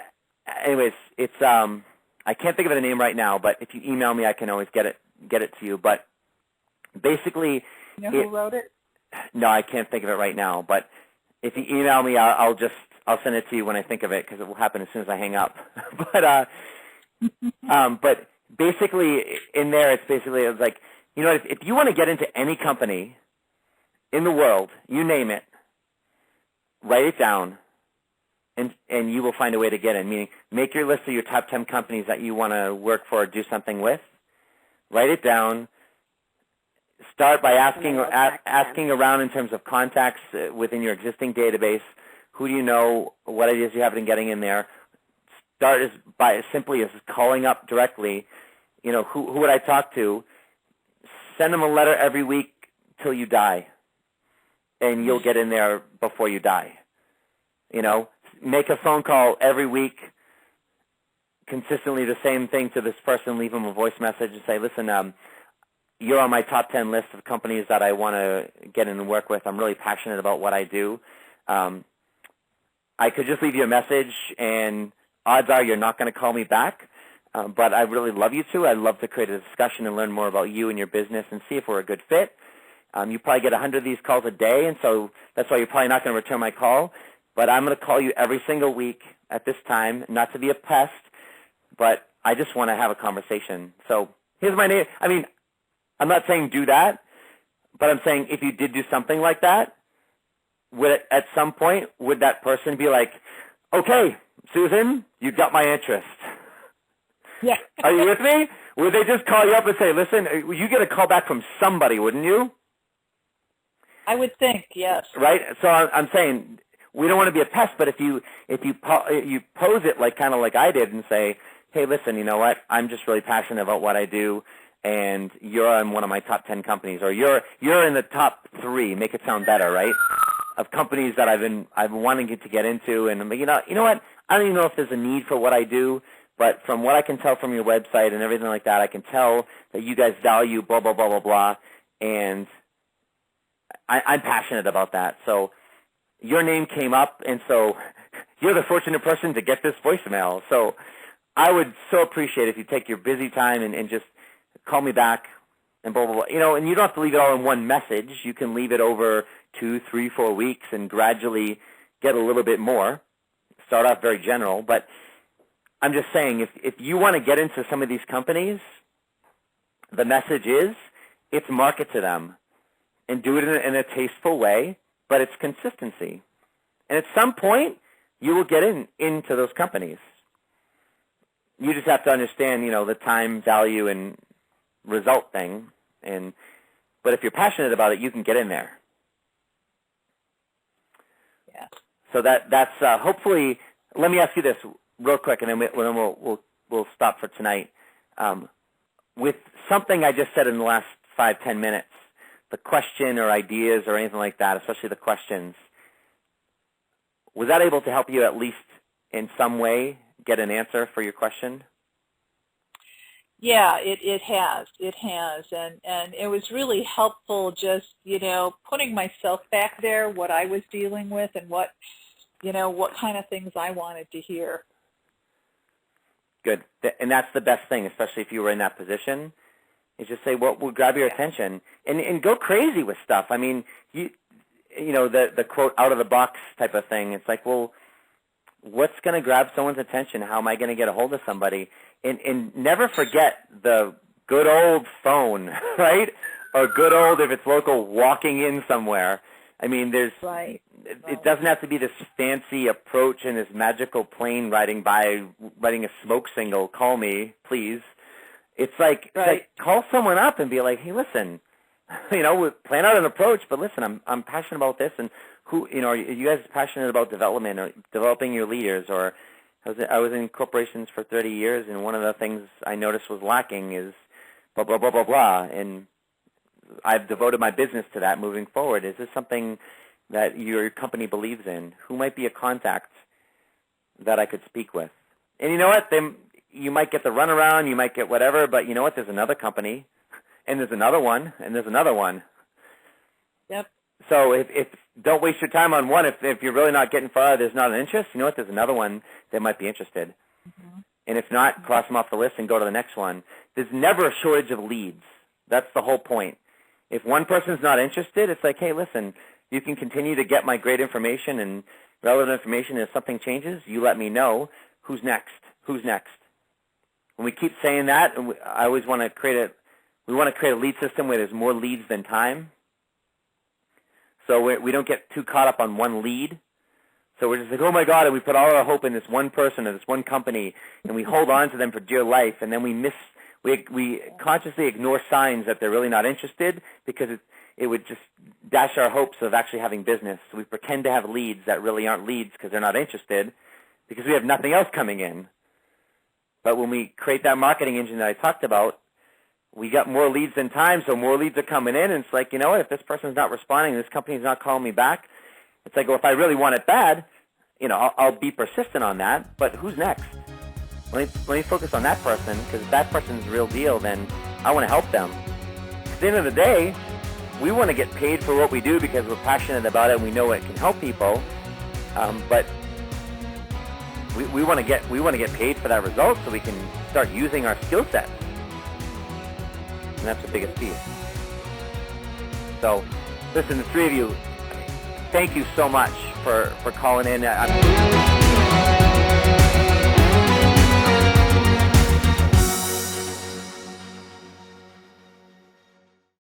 anyways, it's I can't think of the name right now, but if you email me, I can always get it to you. But basically, you know who wrote it? No, I can't think of it right now. But if you email me, I'll send it to you when I think of it, because it will happen as soon as I hang up. But basically, in there, it's like, if you want to get into any company in the world, you name it, write it down. And you will find a way to get in, meaning make your list of your top 10 companies that you want to work for or do something with. Write it down. Start by asking around in terms of contacts within your existing database. Who do you know? What ideas do you have in getting in there? Start by simply as calling up directly. Who would I talk to? Send them a letter every week till you die, and you'll get in there before you die. Make a phone call every week consistently the same thing to this person, leave them a voice message and say, listen, you're on my top 10 list of companies that I want to get in and work with. I'm really passionate about what I do. I could just leave you a message, and odds are you're not going to call me back, but I really love you to. I'd love to create a discussion and learn more about you and your business and see if we're a good fit. You probably get 100 of these calls a day, and so that's why you're probably not going to return my call. But I'm going to call you every single week at this time, not to be a pest, but I just want to have a conversation. So here's my name. I mean, I'm not saying do that, but I'm saying if you did do something like that, at some point, would that person be like, okay, Susan, you got my interest? Yeah. Are you with me? Would they just call you up and say, listen, you get a call back from somebody, wouldn't you? I would think, yes. Right? So I'm saying we don't want to be a pest, but if you pose it like kind of like I did and say, hey, listen, you know what? I'm just really passionate about what I do, and you're in one of my top 10 companies, or you're in the top 3. Make it sound better, right? Of companies that I've been wanting to get into, and you know what? I don't even know if there's a need for what I do, but from what I can tell from your website and everything like that, I can tell that you guys value blah blah blah blah blah, and I'm passionate about that. So your name came up, and so you're the fortunate person to get this voicemail. So I would so appreciate if you take your busy time and just call me back and blah, blah, blah. You know, and you don't have to leave it all in one message. You can leave it over 2, 3, 4 weeks and gradually get a little bit more. Start off very general. But I'm just saying, if you want to get into some of these companies, the message is it's market to them. And do it in a tasteful way, but it's consistency. And at some point, you will get into those companies. You just have to understand, you know, the time, value, and result thing. But if you're passionate about it, you can get in there. Yeah. So that's hopefully. Let me ask you this real quick, and then we'll stop for tonight. With something I just said in the last 5-10 minutes. The question or ideas or anything like that, especially the questions, was that able to help you at least in some way get an answer for your question? Yeah, it has. It has. And it was really helpful just, you know, putting myself back there, what I was dealing with and what kind of things I wanted to hear. Good. And that's the best thing, especially if you were in that position. Is just say what will grab your attention and go crazy with stuff. I mean, you know the quote out of the box type of thing. It's like, well, what's going to grab someone's attention? How am I going to get a hold of somebody? And never forget the good old phone, right? Or good old, if it's local, walking in somewhere. I mean, Right. It doesn't have to be this fancy approach and this magical plane riding by, writing a smoke signal. Call me, please. It's like call someone up and be like, hey, listen, you know, plan out an approach, but listen, I'm passionate about this, and who, you know, are you guys passionate about development or developing your leaders? Or I was in corporations for 30 years, and one of the things I noticed was lacking is blah blah blah blah blah, and I've devoted my business to that moving forward. Is this something that your company believes in? Who might be a contact that I could speak with? And you know what? You might get the runaround, you might get whatever, but you know what? There's another company, and there's another one, and there's another one. Yep. So if don't waste your time on one. If you're really not getting far, there's not an interest, you know what? There's another one that might be interested. Mm-hmm. And if not, cross them off the list and go to the next one. There's never a shortage of leads. That's the whole point. If one person's not interested, it's like, hey, listen, you can continue to get my great information and relevant information. If something changes, you let me know. Who's next? Who's next? When we keep saying that, I always want to create a lead system where there's more leads than time. So we don't get too caught up on one lead. So we're just like, oh my God, and we put all our hope in this one person or this one company, and we hold on to them for dear life, and then we consciously ignore signs that they're really not interested because it would just dash our hopes of actually having business. So we pretend to have leads that really aren't leads because they're not interested because we have nothing else coming in. But when we create that marketing engine that I talked about, we got more leads than time, so more leads are coming in, and it's like, you know what, if this person's not responding, this company's not calling me back, it's like, well, if I really want it bad, you know, I'll be persistent on that, but who's next? let me focus on that person, because if that person's the real deal, then I want to help them. At the end of the day, we want to get paid for what we do because we're passionate about it and we know it can help people. But we want to get paid for that result so we can start using our skill sets. And that's the biggest piece. So, listen, the three of you, thank you so much for calling in.